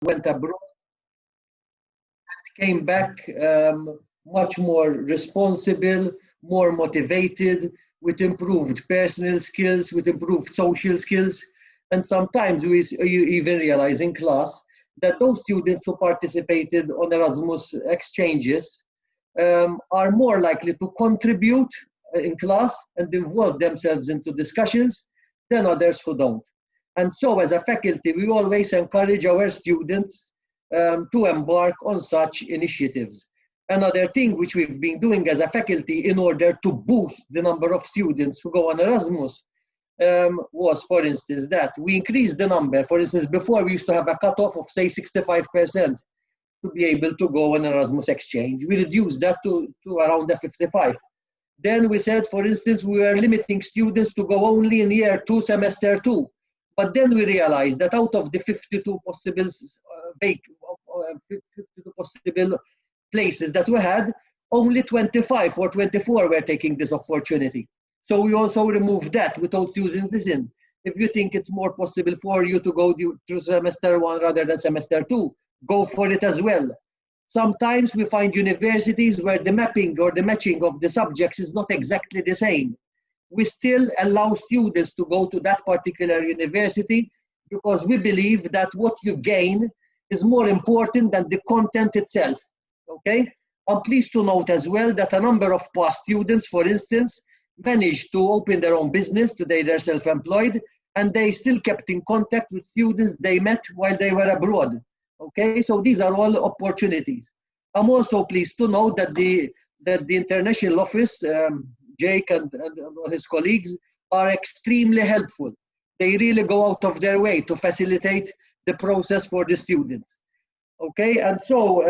went abroad, came back much more responsible, more motivated, with improved personal skills, with improved social skills. And sometimes you even realize in class that those students who participated on Erasmus exchanges are more likely to contribute in class and involve themselves into discussions than others who don't. And so as a faculty, we always encourage our students to embark on such initiatives. Another thing which we've been doing as a faculty in order to boost the number of students who go on Erasmus was, for instance, that we increased the number. For instance, before we used to have a cutoff of, say, 65% to be able to go on Erasmus exchange. We reduced that to around the 55. Then we said, for instance, we were limiting students to go only in year 2, semester 2. But then we realized that out of the 52 possible places that we had, only 25 or 24 were taking this opportunity. So we also removed that. We told students, listen, if you think it's more possible for you to go through semester 1 rather than semester 2, go for it as well. Sometimes we find universities where the mapping or the matching of the subjects is not exactly the same. We still allow students to go to that particular university because we believe that what you gain is more important than the content itself. Okay? I'm pleased to note as well that a number of past students, for instance, managed to open their own business. Today they're self-employed, and they still kept in contact with students they met while they were abroad. Okay, so these are all opportunities. I'm also pleased to note that the international office, Jake and his colleagues, are extremely helpful. They really go out of their way to facilitate the process for the students. Okay, and so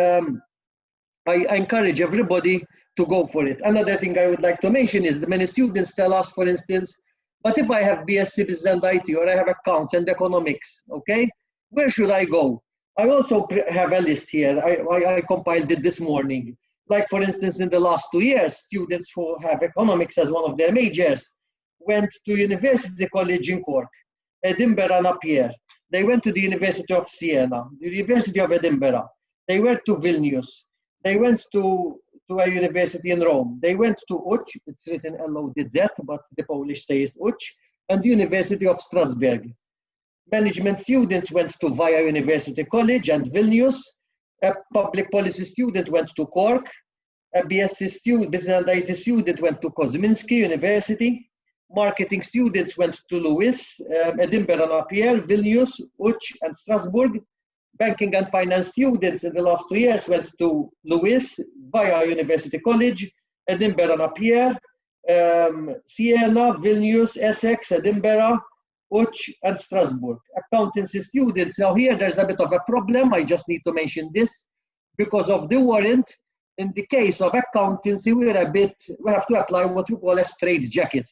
I encourage everybody to go for it. Another thing I would like to mention is that many students tell us, for instance, but if I have BSc Business and IT or I have accounts and economics, okay, where should I go? I also have a list here. I compiled it this morning. Like, for instance, in the last 2 years, students who have economics as one of their majors went to University College in Cork, Edinburgh and Napier. They went to the University of Siena, the University of Edinburgh. They went to Vilnius. They went to a university in Rome. They went to Łódź, it's written L-O-D-Z, but the Polish says Łódź, and the University of Strasbourg. Management students went to Via University College and Vilnius. A public policy student went to Cork. A BSc student, Business and IT student went to Kosminski University. Marketing students went to Lewis, Edinburgh and Napier, Vilnius, Łódź and Strasbourg. Banking and finance students in the last 2 years went to Lewis, Via University College, Edinburgh and Napier, Siena, Vilnius, Essex, Edinburgh, Łódź and Strasbourg. Accountancy students, now here there's a bit of a problem, I just need to mention this, because of the warrant. In the case of accountancy, we have to apply what we call a straight jacket.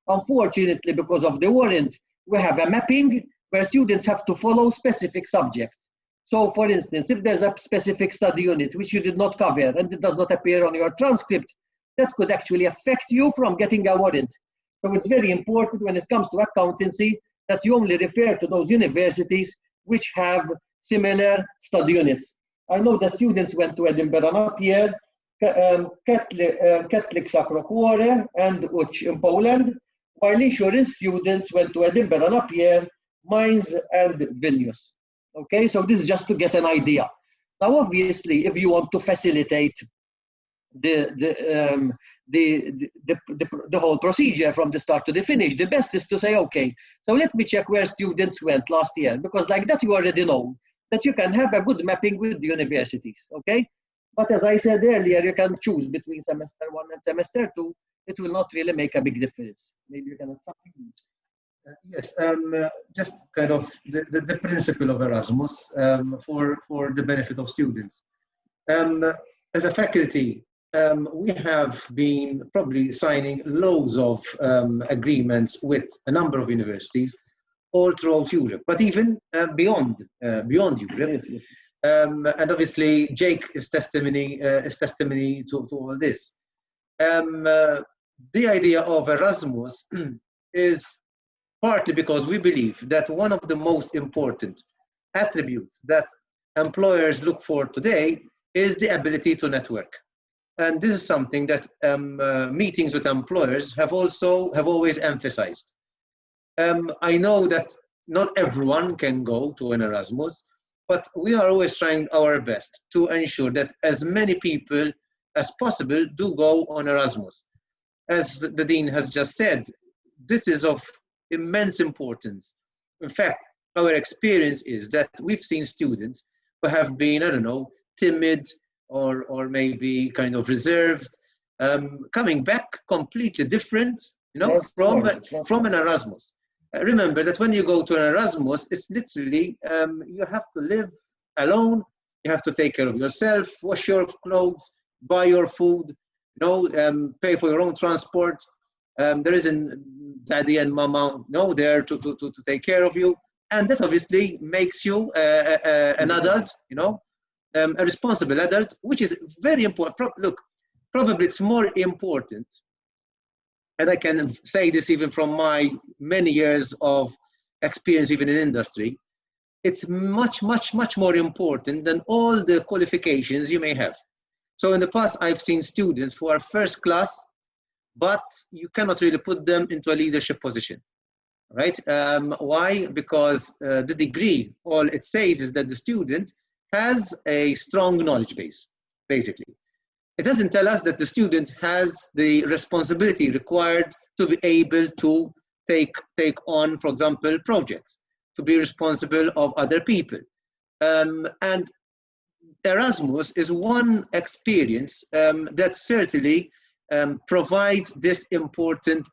Unfortunately, because of the warrant, we have a mapping where students have to follow specific subjects. So for instance, if there's a specific study unit which you did not cover and it does not appear on your transcript, that could actually affect you from getting a warrant. So it's very important when it comes to accountancy that you only refer to those universities which have similar study units. I know that students went to Edinburgh and Napier, Catholic Sacro Cuore and Łódź in Poland, while insurance students went to Edinburgh and Napier, Mainz and Vilnius. Okay, so this is just to get an idea. Now, obviously, if you want to facilitate the whole procedure from the start to the finish, the best is to say, okay, so let me check where students went last year, because like that you already know that you can have a good mapping with the universities, okay? But as I said earlier, you can choose between semester 1 and semester 2. It will not really make a big difference. Maybe you can add something. Yes, just kind of the principle of Erasmus for the benefit of students. As a faculty, we have been probably signing loads of agreements with a number of universities all throughout Europe, but even beyond Europe. Yes, yes. And obviously, Jake is testimony to all this. The idea of Erasmus is partly because we believe that one of the most important attributes that employers look for today is the ability to network. And this is something that meetings with employers have always emphasized. I know that not everyone can go to an Erasmus, but we are always trying our best to ensure that as many people as possible do go on Erasmus. As the Dean has just said, this is of immense importance. In fact, our experience is that we've seen students who have been, I don't know, timid or maybe kind of reserved, coming back completely different, you know, from an Erasmus. Remember that when you go to an Erasmus, it's literally, you have to live alone, you have to take care of yourself, wash your clothes, buy your food, you know, pay for your own transport. There isn't daddy and mama, you know, there to take care of you. And that obviously makes you an adult, you know, a responsible adult, which is very important. Look, probably it's more important, and I can say this even from my many years of experience, even in industry, it's much, much, much more important than all the qualifications you may have. So in the past, I've seen students who are first class, but you cannot really put them into a leadership position, right? Why? Because the degree, all it says is that the student has a strong knowledge base, basically. It doesn't tell us that the student has the responsibility required to be able to take on, for example, projects, to be responsible of other people. And Erasmus is one experience that certainly provides this important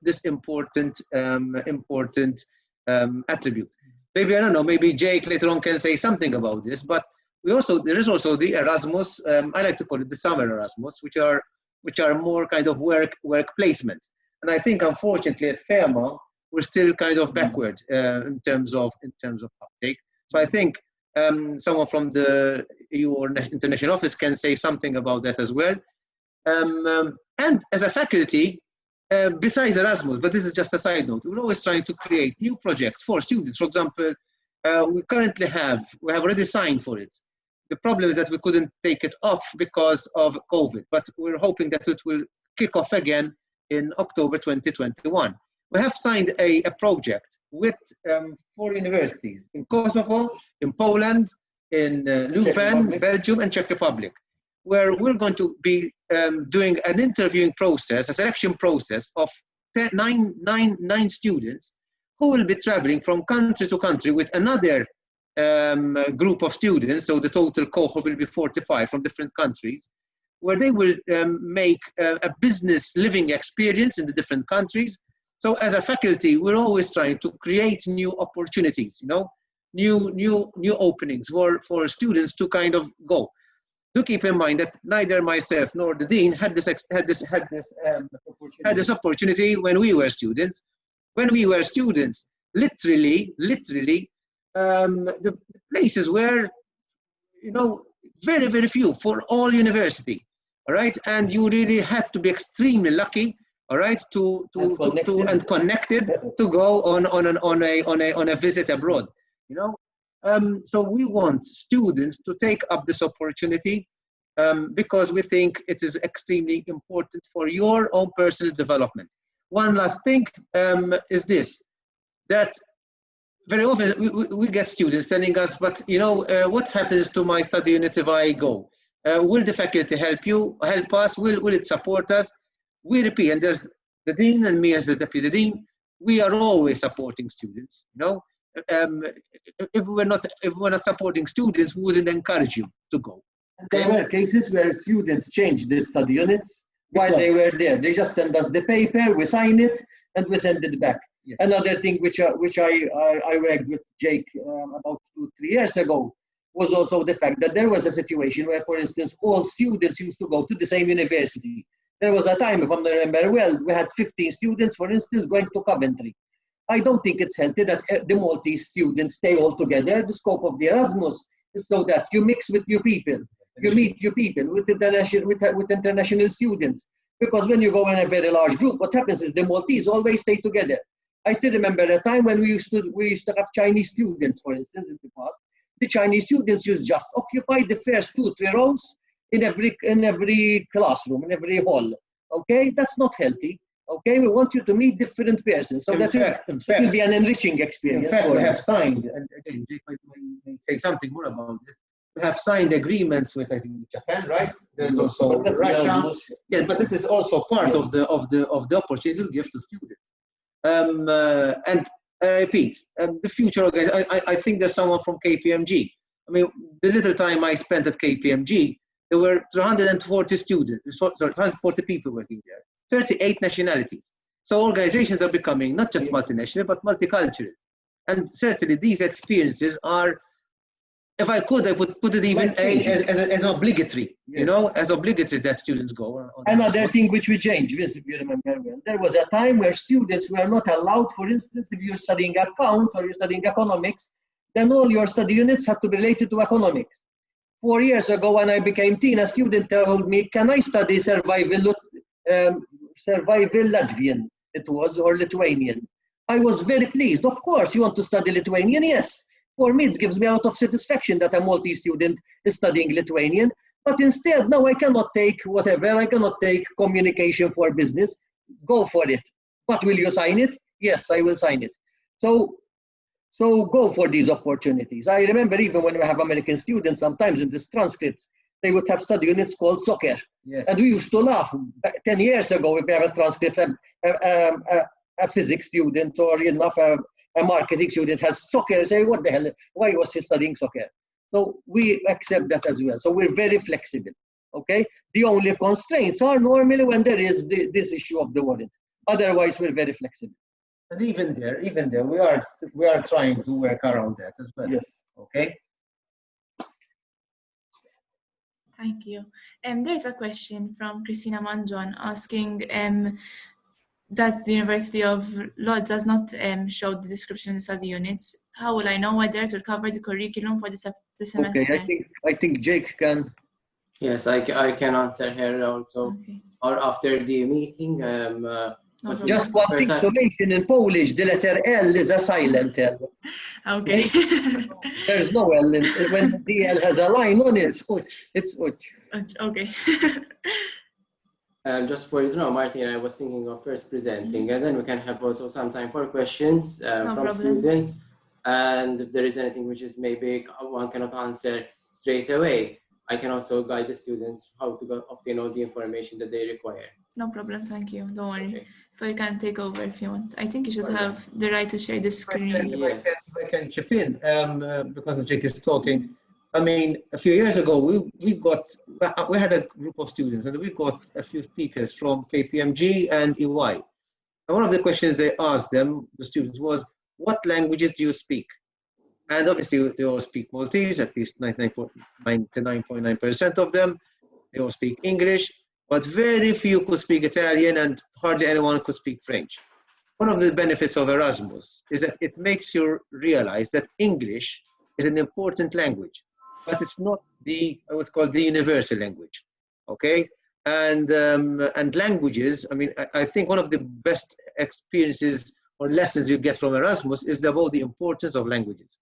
attribute. Maybe, I don't know, maybe Jake later on can say something about this, but there is also the Erasmus, I like to call it the summer Erasmus, which are more kind of work placement. And I think, unfortunately, at Fairmont, we're still kind of backward in terms of uptake. So I think someone from the EU or International Office can say something about that as well. And as a faculty, besides Erasmus, but this is just a side note, we're always trying to create new projects for students. For example, we have already signed for it. The problem is that we couldn't take it off because of COVID, but we're hoping that it will kick off again in October 2021. We have signed a project with 4 universities in Kosovo, in Poland, in Leuven, Belgium, and Czech Republic, where we're going to be doing an interviewing process, a selection process of 9 students who will be traveling from country to country with another group of students. So the total cohort will be 45 from different countries, where they will make a business living experience in the different countries. So as a faculty, we're always trying to create new opportunities, you know, new openings for students to kind of go. Do keep in mind that neither myself nor the dean had this opportunity when we were students. When we were students, literally, the places were, you know, very, very few for all university, all right? And you really had to be extremely lucky, all right, and connected to go on a visit abroad, you know? So we want students to take up this opportunity because we think it is extremely important for your own personal development. One last thing is this, that very often we get students telling us, but you know, what happens to my study unit if I go? Will the faculty help us? Will it support us? We repeat, and there's the dean and me as the deputy dean, we are always supporting students, you know? If we're not supporting students, we wouldn't encourage you to go. There were cases where students changed their study units while they were there. They just send us the paper, we sign it, and we send it back. Yes. Another thing which I worked with Jake about 2-3 years ago was also the fact that there was a situation where, for instance, all students used to go to the same university. There was a time, if I remember well, we had 15 students, for instance, going to Coventry. I don't think it's healthy that the Maltese students stay all together. The scope of the Erasmus is so that you mix with new people. You meet new people with international students. Because when you go in a very large group, what happens is the Maltese always stay together. I still remember a time when we used to have Chinese students, for instance, in the past. The Chinese students used just occupy the first 2-3 rows in every classroom, in every hall. Okay, that's not healthy. Okay, we want you to meet different persons, so In fact, it will be an enriching experience. In fact, for we you. have signed, and again, Jake might say something more about this. We have signed agreements with, I think, Japan, right? There's also Russia. Yeah, but this is also part of the opportunities we give to students. And I repeat, the future guys. I think there's someone from KPMG. I mean, the little time I spent at KPMG, there were 340 students, sorry, 340 people working there, 38 nationalities. So organizations are becoming not just multinational, but multicultural. And certainly these experiences are, if I could, I would put it even as an obligatory, you know, as obligatory that students go on. Another thing which we changed, if you remember well, there was a time where students were not allowed, for instance, if you're studying accounts or you're studying economics, then all your study units had to be related to economics. 4 years ago, when I became teen, a student told me, can I study survival Latvian, it was, or Lithuanian? I was very pleased. Of course, you want to study Lithuanian? Yes. For me, it gives me a lot of satisfaction that a Maltese student is studying Lithuanian. But instead, no, I cannot take whatever. I cannot take communication for business. Go for it. But will you sign it? Yes, I will sign it. So go for these opportunities. I remember even when we have American students, sometimes in these transcripts, they would have study units called soccer. Yes. And we used to laugh 10 years ago if we have a transcript, a physics student or enough a marketing student has soccer, say, what the hell, why was he studying soccer? So we accept that as well. So we're very flexible, okay? The only constraints are normally when there is this issue of the warrant. Otherwise, we're very flexible. And even there, we are trying to work around that as well. Yes. Okay. Thank you. There's a question from Christina Manjon asking that the University of Lodz does not show the description in the study units. How will I know whether it will cover the curriculum for the semester? Okay, I think Jake can. Yes, I can answer her also. Okay. Or after the meeting. Just one thing to mention in Polish, the letter L is a silent L. Okay. There's no L when the L has a line on it. It's uch. Okay. Just for you to know, Martin, I was thinking of first presenting, and then we can have also some time for questions from students. And if there is anything which is maybe one cannot answer straight away, I can also guide the students how to obtain all the information that they require. No problem, thank you. Don't worry. Okay. So you can take over if you want. I think you should have the right to share the screen. Yes. I can chip in because Jake is talking. I mean, a few years ago, we had a group of students, and we got a few speakers from KPMG and EY. And one of the questions they asked them, the students, was, "What languages do you speak?" And obviously, they all speak Maltese, at least 99.9% of them. They all speak English, but very few could speak Italian, and hardly anyone could speak French. One of the benefits of Erasmus is that it makes you realize that English is an important language, but it's not I would call the universal language, okay? And languages, I mean, I think one of the best experiences or lessons you get from Erasmus is about the importance of languages,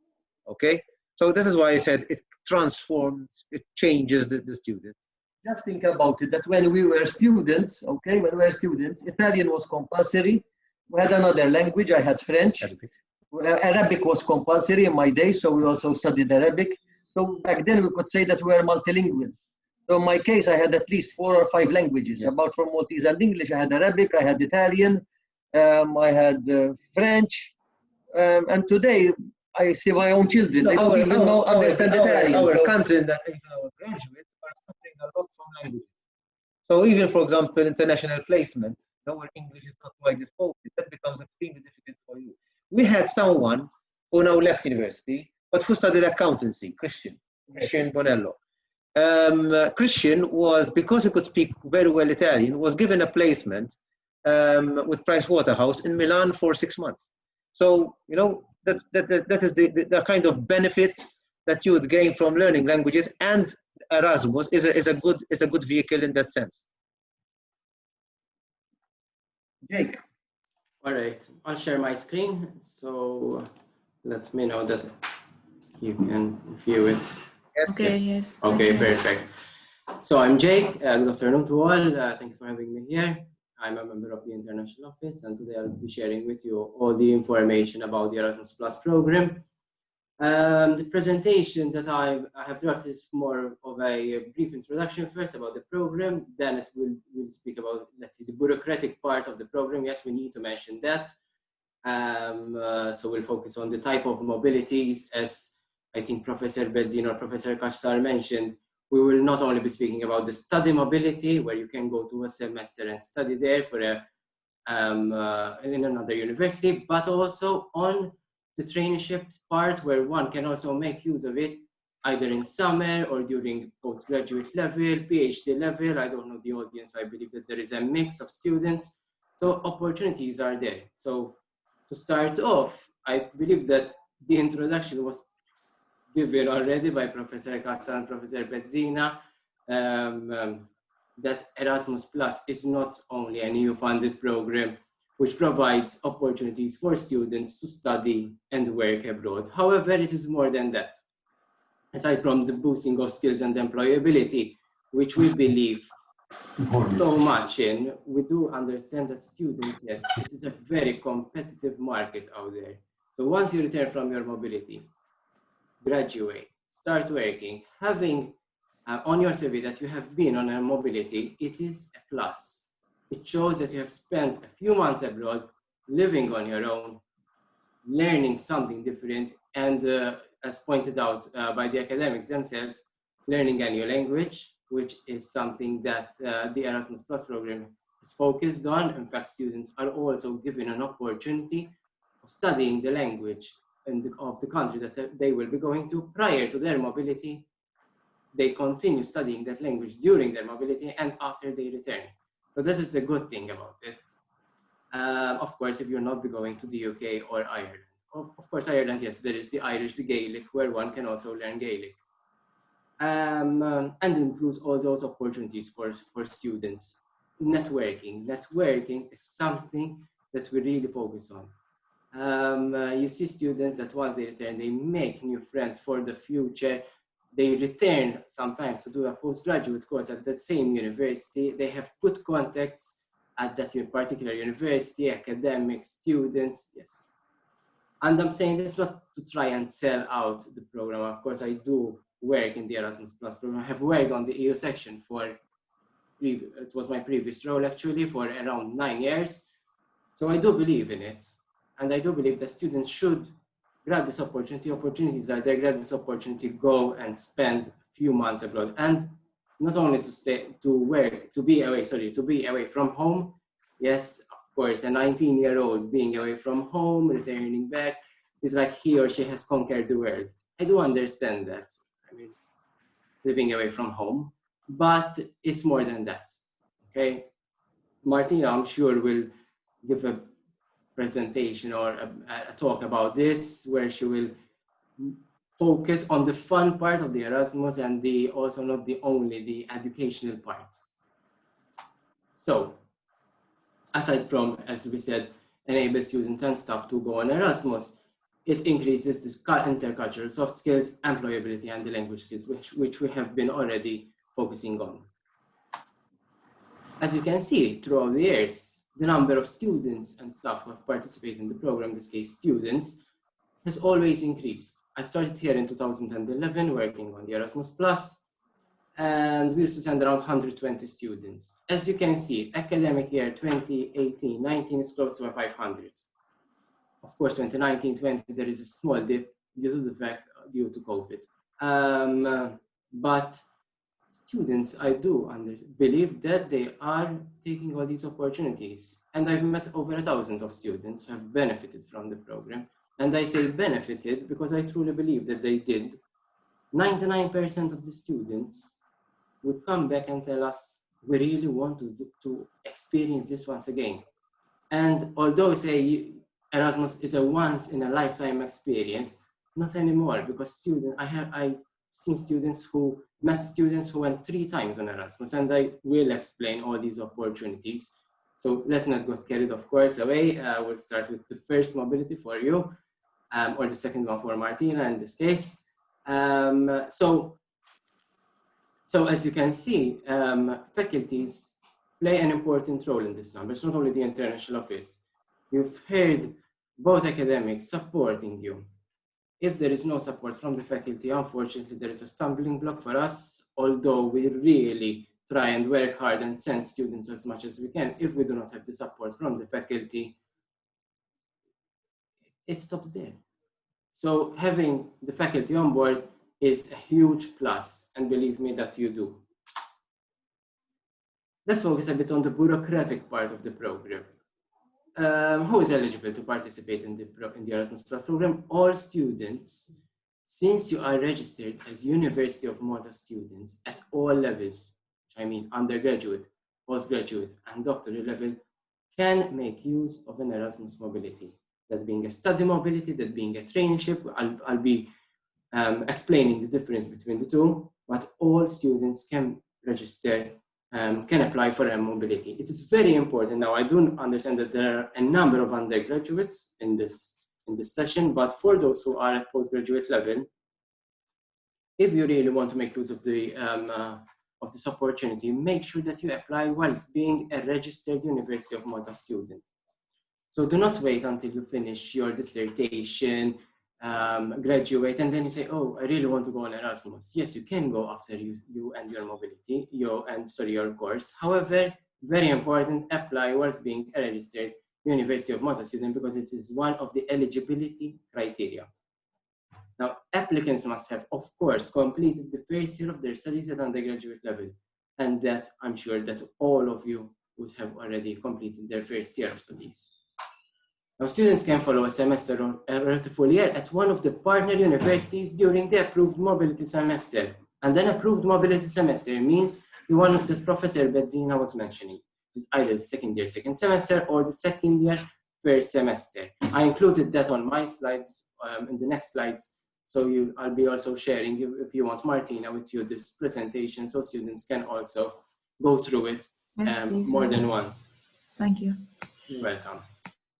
okay? So this is why I said it transforms, it changes the student. Just think about it, that when we were students, okay, Italian was compulsory. We had another language, I had French. Arabic was compulsory in my day, so we also studied Arabic. So back then we could say that we were multilingual. So in my case, I had at least 4 or 5 languages. Yes. About from Maltese and English, I had Arabic, I had Italian, I had French, and today I see my own children. They don't even understand Italian. Our country and our graduates are suffering a lot from languages. So even, for example, international placement, where English is not widely spoken, that becomes extremely difficult for you. We had someone who now left university, but who studied accountancy, Christian Bonello. Christian was, because he could speak very well Italian, was given a placement with Pricewaterhouse in Milan for 6 months. So, you know, that is the kind of benefit that you would gain from learning languages, and Erasmus is a good vehicle in that sense. Jake. All right, I'll share my screen. So let me know that You can view it. Yes, Okay, yes. yes. Okay, perfect. So I'm Jake. Good afternoon to all. Thank you for having me here. I'm a member of the International Office, and today I'll be sharing with you all the information about the Erasmus Plus program. The presentation that I have drafted is more of a brief introduction first about the program, then it will speak about, let's see, the bureaucratic part of the program. Yes, we need to mention that. So we'll focus on the type of mobilities, as I think Professor Bedzin or Professor Kashtar mentioned. We will not only be speaking about the study mobility, where you can go to a semester and study there for in another university, but also on the traineeship part, where one can also make use of it either in summer or during postgraduate level, PhD level. I don't know the audience. I believe that there is a mix of students. So opportunities are there. So to start off, I believe that the introduction was given already by Professor Kassa and Professor Bezzina, that Erasmus Plus is not only a new funded program which provides opportunities for students to study and work abroad. However, it is more than that. Aside from the boosting of skills and employability, which we believe so much in, we do understand that students, yes, it is a very competitive market out there. So once you return from your mobility, graduate, start working, having on your CV that you have been on a mobility, it is a plus. It shows that you have spent a few months abroad, living on your own, learning something different, and as pointed out by the academics themselves, learning a new language, which is something that the Erasmus Plus program is focused on. In fact, students are also given an opportunity of studying the language of the country that they will be going to prior to their mobility. They continue studying that language during their mobility and after they return. So that is the good thing about it. Of course, if you're not be going to the UK or Ireland. Of course, Ireland, yes, there is the Irish, the Gaelic, where one can also learn Gaelic. And includes all those opportunities for students. Networking is something that we really focus on. You see students that once they return, they make new friends for the future. They return sometimes to do a postgraduate course at that same university. They have good contacts at that particular university, academic students, yes. And I'm saying this not to try and sell out the program. Of course, I do work in the Erasmus Plus program. I have worked on the EU section it was my previous role actually, for around 9 years. So I do believe in it. And I do believe that students should grab this opportunity. Opportunities are there, grab this opportunity, go and spend a few months abroad. And not only to be away from home. Yes, of course, a 19-year-old being away from home, returning back, is like he or she has conquered the world. I do understand that. I mean, living away from home, but it's more than that, okay? Martina, I'm sure, will give a presentation or a talk about this, where she will focus on the fun part of the Erasmus and also not the educational part. So, aside from, as we said, enable students and staff to go on Erasmus, it increases this intercultural soft skills, employability, and the language skills, which we have been already focusing on. As you can see, throughout the years, the number of students and staff who have participated in the program, in this case students, has always increased. I started here in 2011 working on the Erasmus Plus, and we used to send around 120 students. As you can see, academic year 2018-19 is close to 500. Of course, 2019-20, there is a small dip due to COVID. But students, I do believe that they are taking all these opportunities. And I've met over 1,000 of students who have benefited from the program. And I say benefited because I truly believe that they did. 99% of the students would come back and tell us, we really want to experience this once again. And although say Erasmus is a once in a lifetime experience, not anymore, because I've seen students who met students who went 3 times on Erasmus, and I will explain all these opportunities. So let's not get carried, of course, away. We'll start with the first mobility for you, or the second one for Martina in this case. So as you can see, faculties play an important role in this number. It's not only the international office. You've heard both academics supporting you. If there is no support from the faculty, unfortunately, there is a stumbling block for us, although we really try and work hard and send students as much as we can. If we do not have the support from the faculty, it stops there. So having the faculty on board is a huge plus, and believe me that you do. Let's focus a bit on the bureaucratic part of the program. Who is eligible to participate in the Erasmus Plus program? All students, since you are registered as University of Malta students at all levels, which I mean undergraduate, postgraduate, and doctoral level, can make use of an Erasmus mobility. That being a study mobility, that being a traineeship. I'll be explaining the difference between the two, but all students can register, can apply for a mobility. It is very important. Now, I do understand that there are a number of undergraduates in this session, but for those who are at postgraduate level, if you really want to make use of this opportunity, make sure that you apply whilst being a registered University of Malta student. So do not wait until you finish your dissertation, graduate, and then you say, oh, I really want to go on Erasmus. Yes, you can go after you end your mobility, your course. However, very important, apply whilst being a registered University of Malta student, because it is one of the eligibility criteria. Now, applicants must have, of course, completed the first year of their studies at undergraduate level, and that I'm sure that all of you would have already completed their first year of studies. Now, students can follow a semester or a full year at one of the partner universities during the approved mobility semester. And then approved mobility semester means the one that Professor Beddina was mentioning. It's either the second year, second semester, or the second year, first semester. I included that on my slides, in the next slides. So I'll be also sharing, if you want, Martina, with you this presentation, so students can also go through it more than once. Thank you. You're welcome.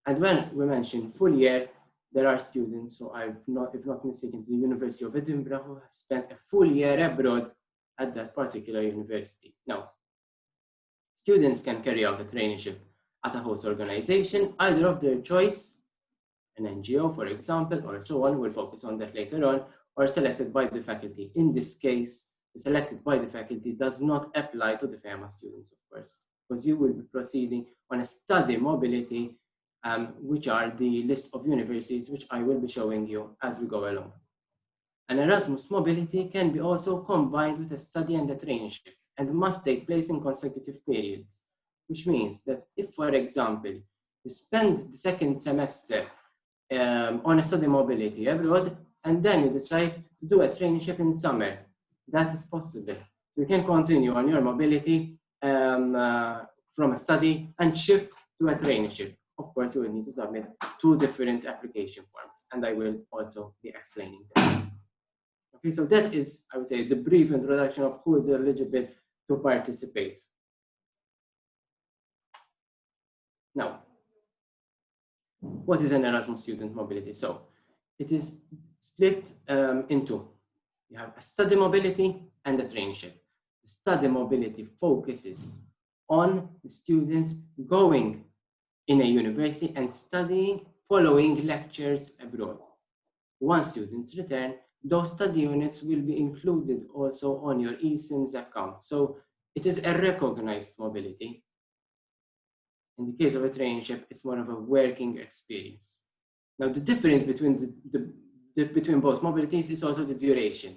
And when we mention full year, there are students, so if not mistaken, the University of Edinburgh, who have spent a full year abroad at that particular university. Now, students can carry out a traineeship at a host organization, either of their choice, an NGO, for example, or so on. We'll focus on that later on, or selected by the faculty. In this case, selected by the faculty does not apply to the FEMA students, of course, because you will be proceeding on a study mobility, which are the list of universities which I will be showing you as we go along. An Erasmus mobility can be also combined with a study and a traineeship, and must take place in consecutive periods, which means that if, for example, you spend the second semester on a study mobility abroad, and then you decide to do a traineeship in summer, that is possible. You can continue on your mobility from a study and shift to a traineeship. Of course, you will need to submit 2 different application forms, and I will also be explaining that. Okay, so that is, I would say, the brief introduction of who is eligible to participate. Now, what is an Erasmus student mobility? So it is split in 2. You have a study mobility and a traineeship. The study mobility focuses on the students going in a university and studying, following lectures abroad. Once students return, those study units will be included also on your eSIMS account. So it is a recognized mobility. In the case of a traineeship, it's more of a working experience. Now, the difference between between both mobilities is also the duration.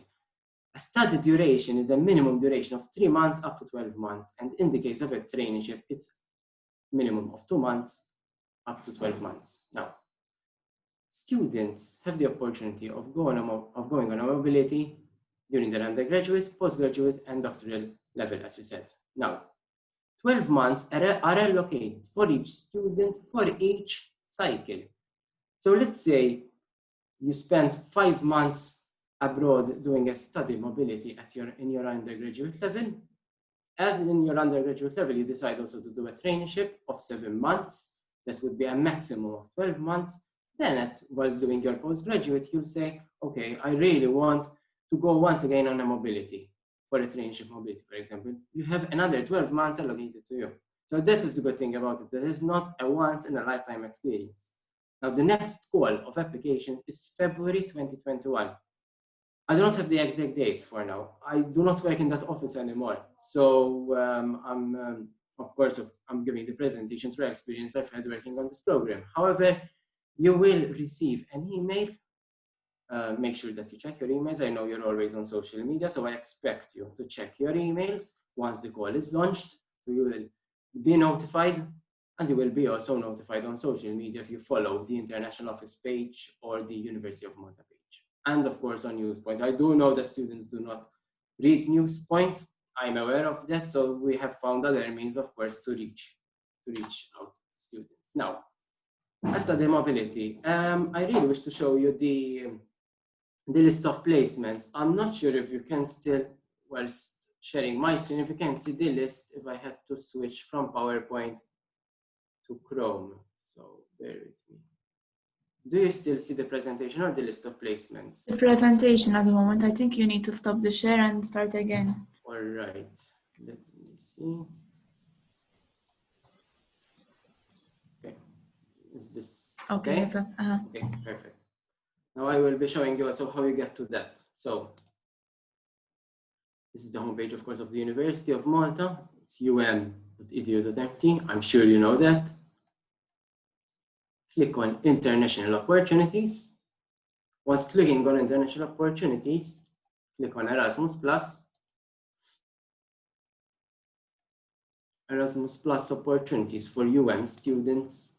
A study duration is a minimum duration of 3 months up to 12 months. And in the case of a traineeship, it's minimum of 2 months up to 12 months. Now, students have the opportunity of going on a mobility during their undergraduate, postgraduate, and doctoral level, as we said. Now, 12 months are allocated for each student for each cycle. So let's say you spent 5 months abroad doing a study mobility in your undergraduate level. As in your undergraduate level, you decide also to do a traineeship of 7 months. That would be a maximum of 12 months. Then while doing your postgraduate, you'll say, okay, I really want to go once again on a mobility, for a traineeship mobility, for example, you have another 12 months allocated to you. So that is the good thing about it. There is not a once in a lifetime experience. Now, the next call of applications is February 2021. I don't have the exact dates for now. I do not work in that office anymore. So of course, I'm giving the presentation through experience I've had working on this program. However, you will receive an email. Make sure that you check your emails. I know you're always on social media, so I expect you to check your emails once the call is launched. So you will be notified, and you will be also notified on social media if you follow the International Office page or the University of Malta page. And of course on NewsPoint. I do know that students do not read NewsPoint. I'm aware of that, so we have found other means, of course, to reach out to students. Now, as to the mobility, I really wish to show you the list of placements. I'm not sure if you can still, whilst sharing my screen, if you can see the list, if I had to switch from PowerPoint to Chrome. So bear with me. Do you still see the presentation or the list of placements? The presentation at the moment. I think you need to stop the share and start again. All right, let me see. Okay, is this okay? Okay, perfect. Now I will be showing you also how you get to that. So this is the homepage, of course, of the University of Malta. It's um.edu.mt. I'm sure you know that. Click on International Opportunities. Once clicking on International Opportunities, click on Erasmus Plus. Erasmus Plus opportunities for students.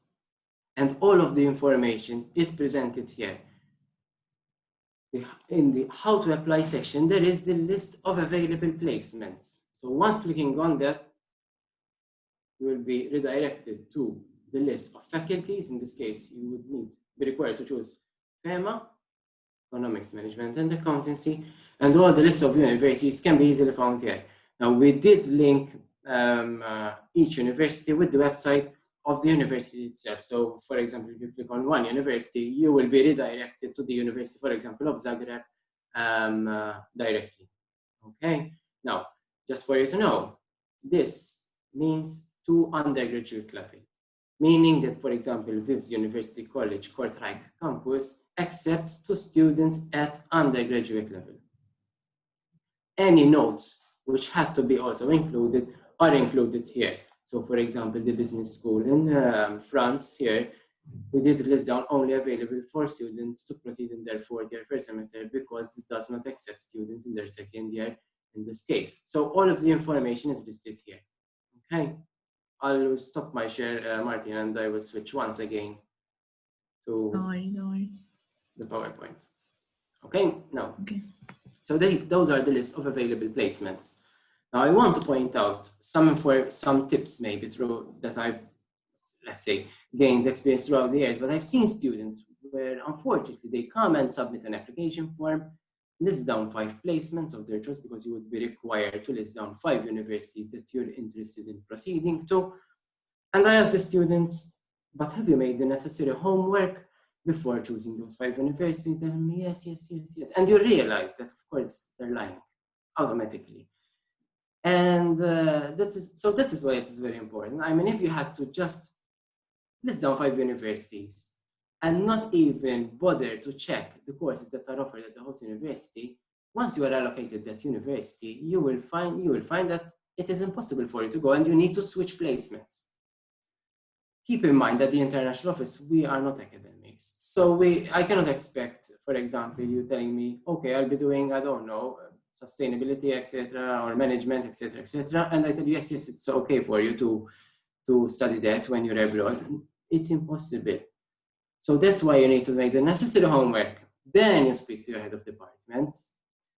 And all of the information is presented here. In the How to Apply section, there is the list of available placements. So once clicking on that, you will be redirected to the list of faculties. In this case, you would be required to choose FEMA, Economics, Management and Accountancy, and all the list of universities can be easily found here. Now, we did link each university with the website of the university itself. So, for example, if you click on one university, you will be redirected to the University, for example, of Zagreb directly. Okay. Now, just for you to know, this means to undergraduate level, meaning that, for example, Viv's University College Kortrijk campus accepts to students at undergraduate level. Any notes which had to be also included are included here. So, for example, the business school in France here, we did list down only available for students to proceed in their fourth year first semester because it does not accept students in their second year in this case. So all of the information is listed here. Okay, I'll stop my share, Martin, and I will switch once again to the PowerPoint. Okay, now, so those are the list of available placements. Now I want to point out some tips maybe through that I've, let's say, gained experience throughout the years, but I've seen students where unfortunately they come and submit an application form, list down 5 placements of their choice because you would be required to list down 5 universities that you're interested in proceeding to. And I ask the students, but have you made the necessary homework before choosing those 5 universities? And yes. And you realize that, of course, they're lying automatically. And that is why it is very important. I mean, if you had to just list down 5 universities and not even bother to check the courses that are offered at the host university, once you are allocated that university, you will find that it is impossible for you to go and you need to switch placements. Keep in mind that the international office, we are not academics. So I cannot expect, for example, you telling me, okay, I'll be doing, I don't know, sustainability, etc., or management, etc., and I tell you, yes, it's okay for you to study that when you're abroad. It's impossible. So that's why you need to make the necessary homework. Then you speak to your head of departments.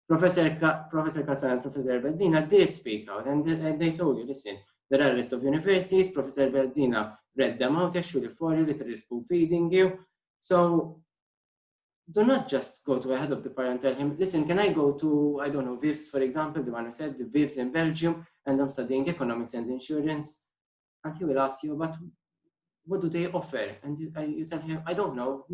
Professor Kassan and Professor Benzina did speak out, and they told you, listen, there are a list of universities. Professor Benzina read them out actually for you, literally spoon feeding you. So do not just go to a head of department and tell him, listen, can I go to, I don't know, Viv's, for example, the one who said the Viv's in Belgium, and I'm studying economics and insurance. And he will ask you, but what do they offer? And you tell him, I don't know,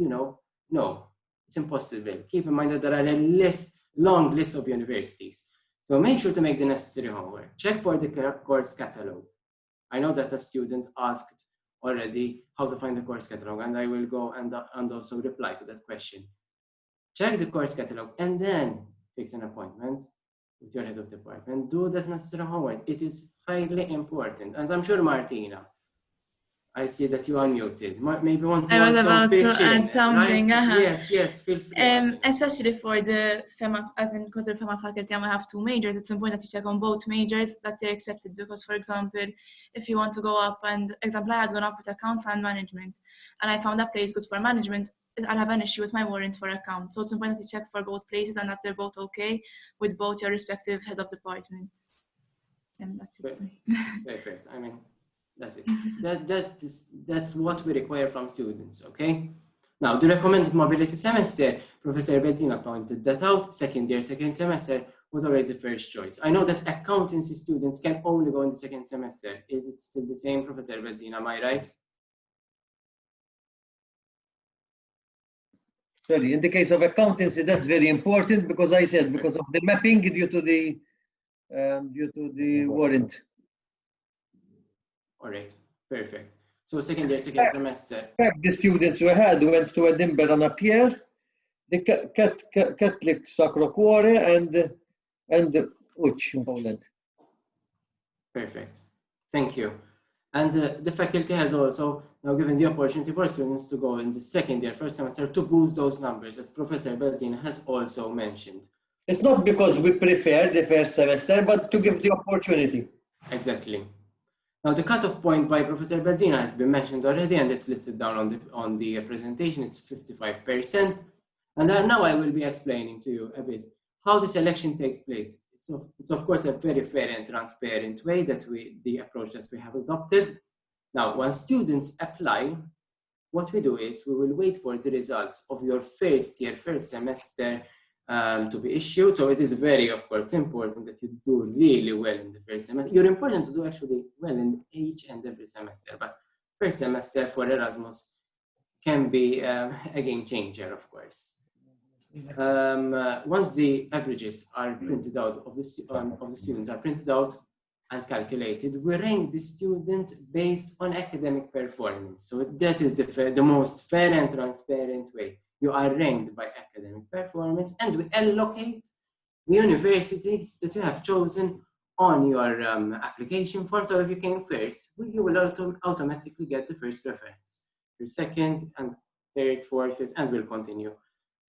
no, it's impossible. Keep in mind that there are a list long list of universities. So make sure to make the necessary homework. Check for the course catalog. I know that a student asked already how to find the course catalog, and I will go and also reply to that question. Check the course catalog and then fix an appointment with your head of department. Do that necessary homework. It is highly important. And I'm sure, Martina, I see that you are muted. Maybe want to I was about to pitch in, add something. right? Yes, feel free. Especially for the FEMA, as in because the FEMA faculty, I have 2 majors. It's important that you check on both majors that they're accepted. Because, for example, if you want to go up, and example, I had gone up with accounts and management, and I found that place good for management, I'll have an issue with my warrant for account. So it's important to check for both places and that they're both okay with both your respective head of departments. And that's it. Perfect. I mean, that's it. That's what we require from students, okay? Now, the recommended mobility semester, Professor Bezzina pointed that out. Second year, second semester was always the first choice. I know that accountancy students can only go in the second semester. Is it still the same, Professor Bezzina? Am I right? Sorry, in the case of accountancy, that's very important because I said because of the mapping due to the warrant. All right, perfect. So second year, second semester. The students we had went to Edinburgh on a pier, the Catholic Sacro Cuore and Uch in Poland. Perfect. Thank you. And the faculty has also now given the opportunity for students to go in the second year, first semester, to boost those numbers, as Professor Bezzina has also mentioned. It's not because we prefer the first semester, but to give the opportunity. Exactly. Now, the cutoff point by Professor Bezzina has been mentioned already, and it's listed down on the presentation. It's 55%. And now I will be explaining to you a bit how the selection takes place. It's of course a very fair and transparent way that the approach that we have adopted. Now, when students apply, what we do is we will wait for the results of your first year, first semester to be issued. So it is very, of course, important that you do really well in the first semester. You're important to do actually well in each and every semester, but first semester for Erasmus can be a game changer, of course. Once the averages are printed out of the students are printed out and calculated, we rank the students based on academic performance. So that is the most fair and transparent way. You are ranked by academic performance, and we allocate the universities that you have chosen on your application form. So if you came first, you will automatically get the first preference. Your second and third, fourth, fifth, and we'll continue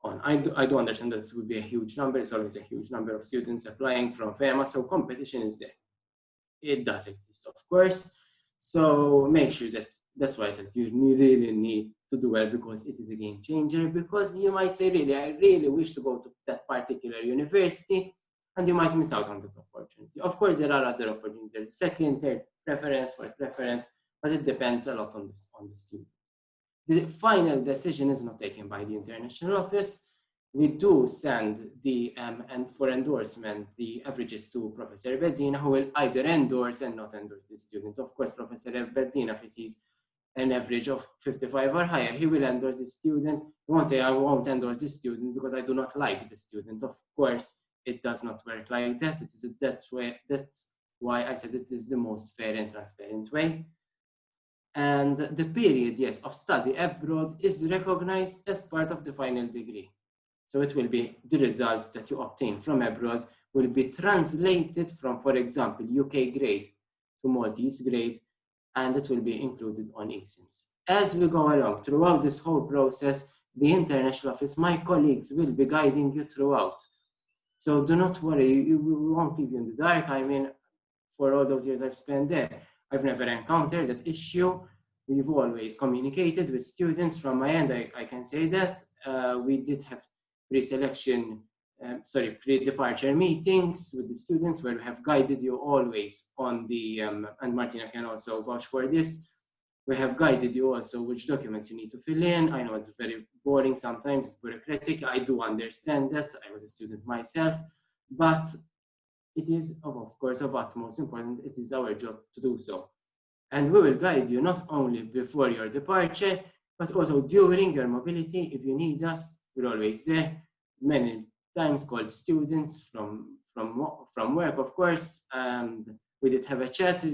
on. I do understand that it would be a huge number. It's always a huge number of students applying from FEMA, so competition is there. It does exist, of course. So make sure that's why I said you really need to do well, because it is a game changer. Because you might say, really, I really wish to go to that particular university, and you might miss out on that opportunity. Of course, there are other opportunities, second, third preference, fourth preference, but it depends a lot on the student. The final decision is not taken by the international office. We do send the, and for endorsement, the averages to Professor Bezzina, who will either endorse and not endorse the student. Of course, Professor Bezzina, if he sees an average of 55 or higher, he will endorse the student. He won't say, I won't endorse the student because I do not like the student. Of course, it does not work like that. That's why I said it is the most fair and transparent way. And the period, yes, of study abroad is recognized as part of the final degree. So it will be the results that you obtain from abroad will be translated from, for example, UK grade to Maltese grade, and it will be included on ASCS. As we go along throughout this whole process, the international office, my colleagues will be guiding you throughout. So do not worry, we won't leave you in the dark. I mean, for all those years I've spent there, I've never encountered that issue. We've always communicated with students. From my end, I can say that we did have pre-departure meetings with the students where we have guided you always on the, and Martina can also vouch for this, we have guided you also which documents you need to fill in. I know it's very boring sometimes, it's bureaucratic. I do understand that. I was a student myself, but it is, of course, of utmost importance. It is our job to do so. And we will guide you not only before your departure, but also during your mobility. If you need us, we're always there. Many times called students from work, of course, and we did have a chat.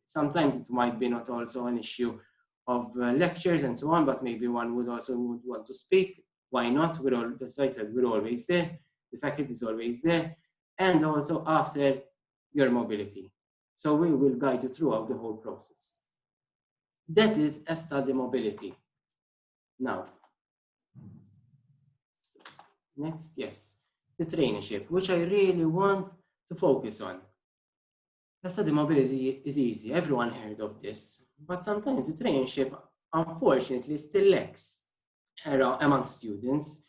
Sometimes it might be not also an issue of lectures and so on, but maybe one would want to speak. Why not? As I said, we're always there. The faculty is always there. And also after your mobility. So we will guide you throughout the whole process. That is a study mobility. Now, next, yes, the traineeship, which I really want to focus on. The study mobility is easy. Everyone heard of this. But sometimes the traineeship, unfortunately, still lacks among students,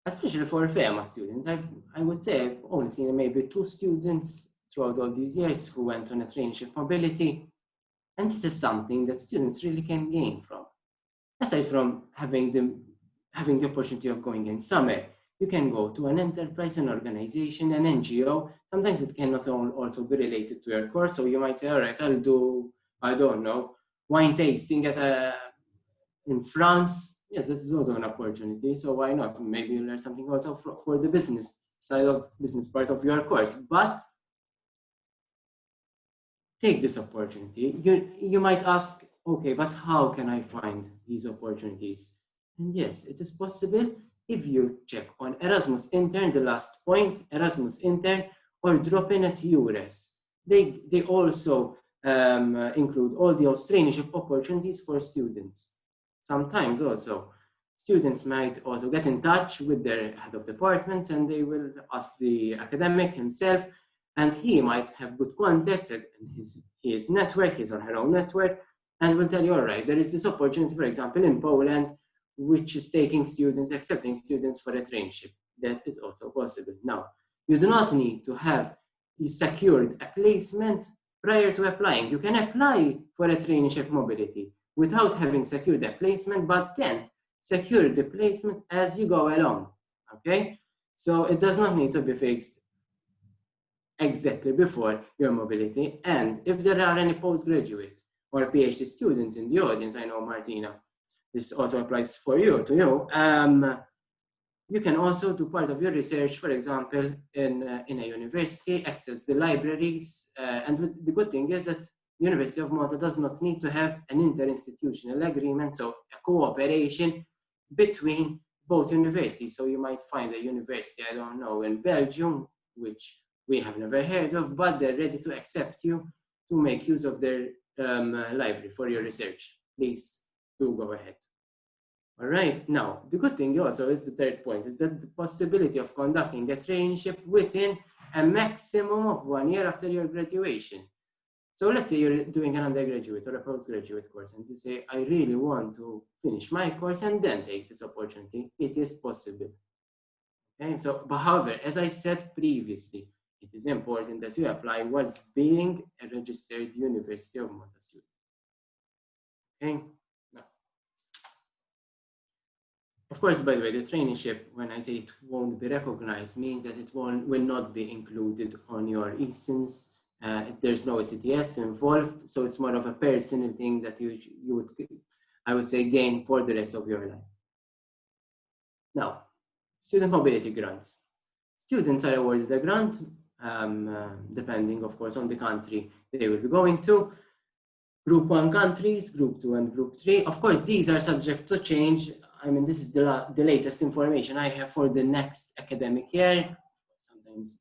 especially for FEMA students. I would say I've only seen maybe 2 students throughout all these years who went on a traineeship mobility. And this is something that students really can gain from. Aside from having the opportunity of going in summer, you can go to an enterprise, an organization, an NGO. Sometimes it cannot also be related to your course. So you might say, all right, I'll do, I don't know, wine tasting in France. Yes, that is also an opportunity. So why not? Maybe you learn something also for the business part of your course. But take this opportunity. You might ask, okay, but how can I find these opportunities? And yes, it is possible if you check on Erasmus Intern, the last point, Erasmus Intern, or drop in at EURES. They also include all the traineeship opportunities for students. Sometimes also, students might also get in touch with their head of departments and they will ask the academic himself, and he might have good contacts in his network, his or her own network, and will tell you, all right, there is this opportunity, for example, in Poland, which is accepting students for a traineeship. That is also possible. Now, you do not need to have secured a placement prior to applying. You can apply for a traineeship mobility without having secured a placement, but then secure the placement as you go along, okay? So it does not need to be fixed exactly before your mobility. And if there are any postgraduate or PhD students in the audience, I know Martina, this also applies to you. You can also do part of your research, for example, in a university, access the libraries. And the good thing is that the University of Malta does not need to have an interinstitutional agreement, so a cooperation between both universities. So you might find a university, I don't know, in Belgium, which we have never heard of, but they're ready to accept you to make use of their library for your research. Please do go ahead. All right, now, the good thing also is the third point, is that the possibility of conducting a traineeship within a maximum of 1 year after your graduation. So let's say you're doing an undergraduate or a postgraduate course and you say, I really want to finish my course and then take this opportunity. It is possible. Okay, so, but however, as I said previously, it is important that you apply whilst being a registered University of Malta student. Okay. Of course, by the way, the traineeship, when I say it won't be recognized, means that it will not be included on your ESINs. There's no ACTS involved, so it's more of a personal thing that you would, I would say, gain for the rest of your life. Now, student mobility grants. Students are awarded a grant, depending, of course, on the country they will be going to. Group 1 countries, Group 2 and Group 3. Of course, these are subject to change. I mean, this is the latest information I have for the next academic year. Sometimes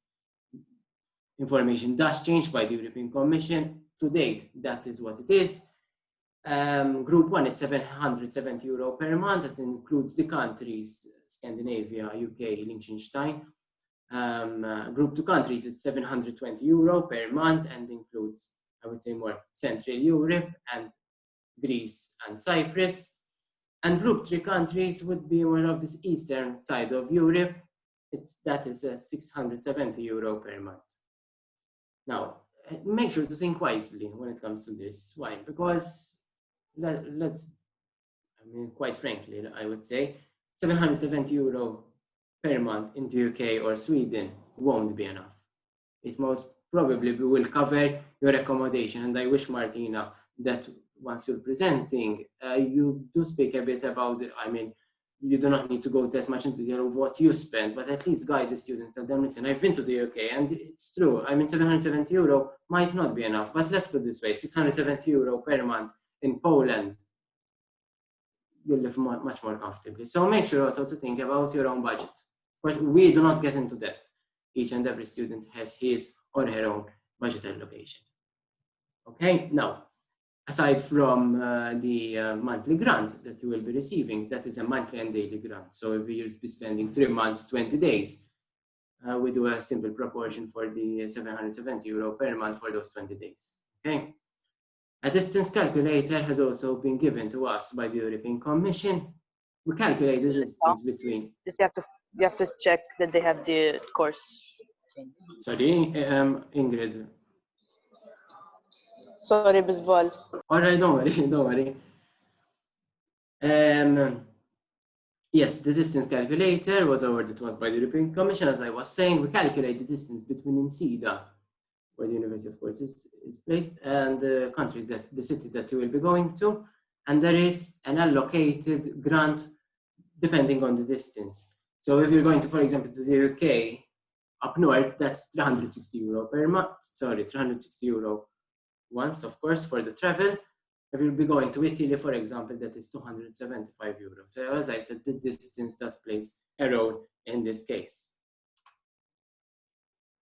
information does change by the European Commission. To date, that is what it is. Group 1, it's €770 per month. That includes the countries, Scandinavia, UK, Liechtenstein. Group 2 countries, it's €720 per month and includes, I would say, more Central Europe and Greece and Cyprus. And Group 3 countries would be more of this eastern side of Europe. That is €670 per month. Now, make sure to think wisely when it comes to this. Why? Because quite frankly, I would say €770 per month in the UK or Sweden won't be enough. It most probably will cover your accommodation. And I wish, Martina, that once you're presenting, you do speak a bit about, you do not need to go that much into detail of what you spend, but at least guide the students, tell them, listen, I've been to the UK, and it's true. I mean, 770 euro might not be enough, but let's put it this way, 670 euro per month in Poland, you'll live much more comfortably. So make sure also to think about your own budget. Of course, we do not get into that. Each and every student has his or her own budget allocation. Okay, now, aside from the monthly grant that you will be receiving, that is a monthly and daily grant. So if you'll be spending 3 months, 20 days, we do a simple proportion for the 770 euro per month for those 20 days. Okay. A distance calculator has also been given to us by the European Commission. We calculate the distance between. Just you have to check that they have the course. Sorry, Ingrid. Sorry, Bisbal. All right, don't worry. Yes, the distance calculator was awarded to us by the European Commission. As I was saying, we calculate the distance between Insida, where the university, of course, is placed, and the country, the city that you will be going to. And there is an allocated grant depending on the distance. So if you're going to, for example, to the UK, up north, that's 360 euro per month. Sorry, 360 euro once, of course, for the travel. If you'll be going to Italy, for example, that is 275 euros. So as I said, the distance does play a role in this case.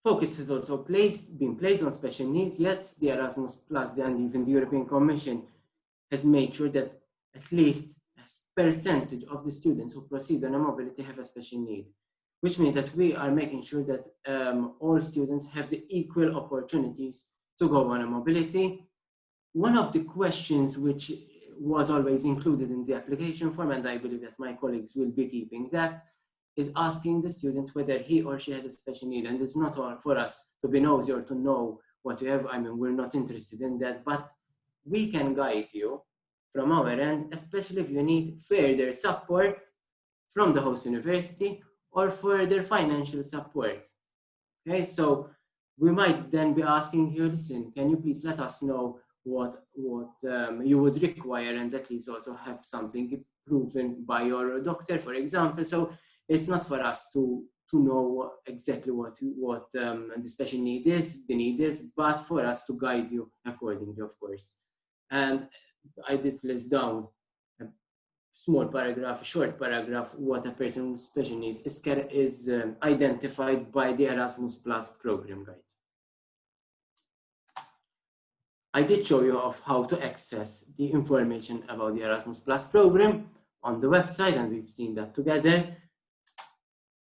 Focus is also being placed on special needs, yet the Erasmus Plus and even the European Commission has made sure that at least a percentage of the students who proceed on a mobility have a special need, which means that we are making sure that all students have the equal opportunities to go on a mobility. One of the questions which was always included in the application form, and I believe that my colleagues will be keeping that, is asking the student whether he or she has a special need. And it's not all for us to be nosy or to know what you have. I mean, we're not interested in that, but we can guide you from our end, especially if you need further support from the host university or further financial support. Okay, so we might then be asking you, listen, can you please let us know what you would require, and at least also have something proven by your doctor, for example. So it's not for us to know exactly what the special need is, but for us to guide you accordingly, of course. And I did list down a small paragraph, a short paragraph, what a person with special needs is identified by the Erasmus Plus program guide. I did show you of how to access the information about the Erasmus Plus program on the website, and we've seen that together.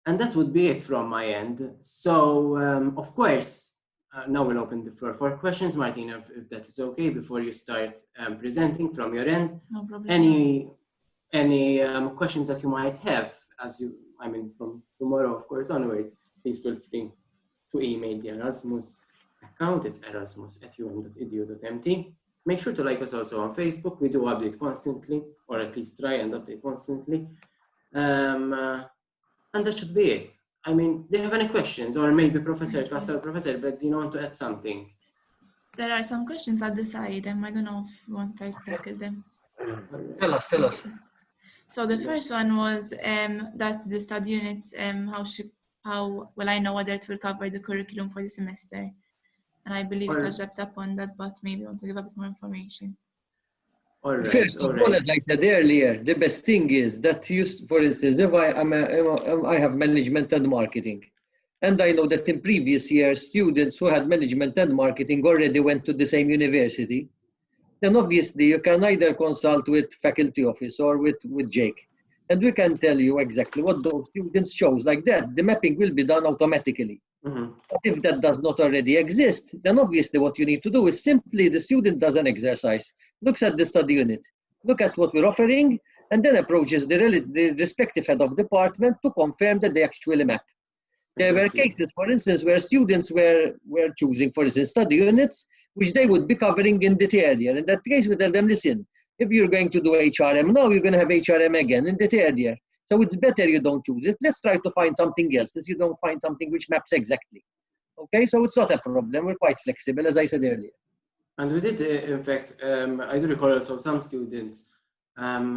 And that would be it from my end. So, of course, now we'll open the floor for questions. Martina, if that is okay, before you start presenting from your end. No problem. Any questions that you might have, from tomorrow, of course, onwards, please feel free to email the Erasmus account. It's erasmus@um.edu.mt. Make sure to like us also on Facebook. We do update constantly, or at least try and update constantly. And that should be it. I mean, do you have any questions? Or maybe Professor Bezzino want to add something? There are some questions at the side, and I don't know if you want to try to tackle them. Tell us. So the first one was that the study units, how will I know whether it will cover the curriculum for the semester? And I believe it has wrapped up on that, but maybe I want to give a bit more information. First of all, as I said earlier, the best thing is that for instance, if I have management and marketing, and I know that in previous years, students who had management and marketing already went to the same university, then obviously you can either consult with faculty office or with Jake, and we can tell you exactly what those students chose. Like that, the mapping will be done automatically. Mm-hmm. But if that does not already exist, then obviously what you need to do is simply the student does an exercise, looks at the study unit, look at what we're offering, and then approaches the respective head of department to confirm that they actually map. There were cases, for instance, where students were choosing, for instance, study units, which they would be covering in the third year. In that case, we tell them, listen, if you're going to do HRM now, you're going to have HRM again in the third year. So it's better you don't choose it. Let's try to find something else, since you don't find something which maps exactly. Okay, so it's not a problem. We're quite flexible, as I said earlier. And we did, in fact, I do recall also some students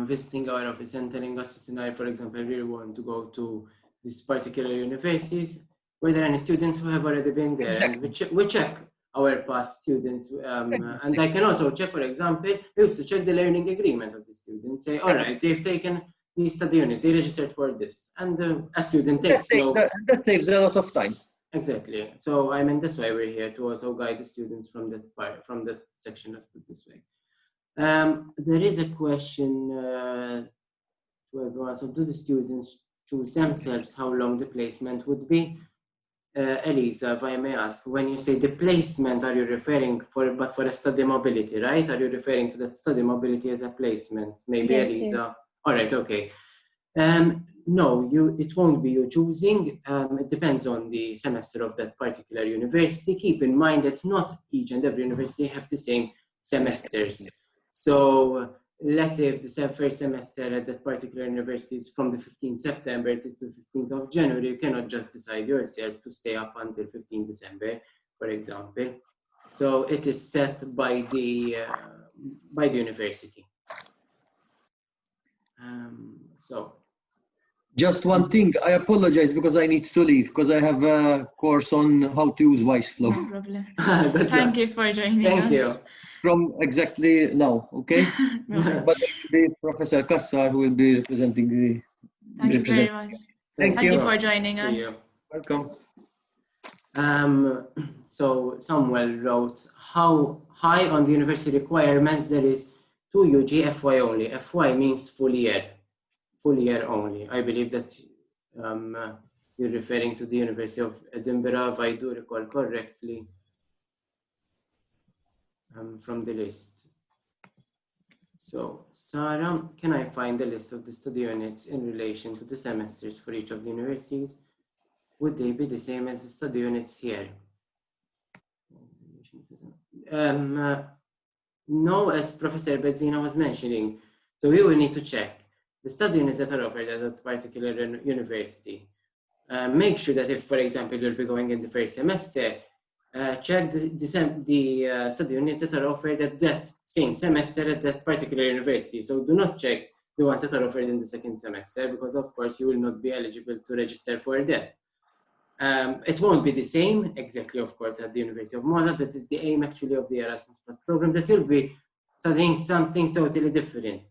visiting our office and telling us, for example, I really want to go to this particular universities. Were there any students who have already been there? Exactly. And we check our past students. Exactly. And I can also check, for example, we used to check the learning agreement of the students. Say, all right, they've taken these study units, they registered for this. And a student takes note. That saves a lot of time. Exactly. So I mean, that's why we're here to also guide the students from that part, from that section, let's put it this way. There is a question to everyone. So do the students choose themselves how long the placement would be? Elisa, if I may ask, when you say the placement, are you referring for a study mobility, right? Are you referring to that study mobility as a placement? Maybe Yes, Elisa. yes. All right, okay. No, it won't be you choosing. It depends on the semester of that particular university. Keep in mind that not each and every university have the same semesters. So let's say if the first semester at that particular university is from the 15th September to the 15th of January, you cannot just decide yourself to stay up until 15th December, for example. So it is set by the university. So. Just one thing, I apologize because I need to leave because I have a course on how to use ViceFlow. No problem. Thank you for joining us. Thank you. From exactly now, okay? No. But the Professor Kassar who will be representing the... Thank you very much. Thank you for joining See us. You. Welcome. So Samuel wrote, how high on the university requirements there is 2 UG FY only. FY means full year only. I believe that you're referring to the University of Edinburgh, if I do recall correctly, from the list. So Sarah, can I find the list of the study units in relation to the semesters for each of the universities? Would they be the same as the study units here? No, as Professor Bezzina was mentioning. So we will need to check the study units that are offered at that particular university. Make sure that if, for example, you'll be going in the first semester, check the study units that are offered at that same semester at that particular university. So do not check the ones that are offered in the second semester, because of course you will not be eligible to register for that. It won't be the same exactly, of course, at the University of Malta. That is the aim actually of the Erasmus Plus program, that you'll be studying something totally different.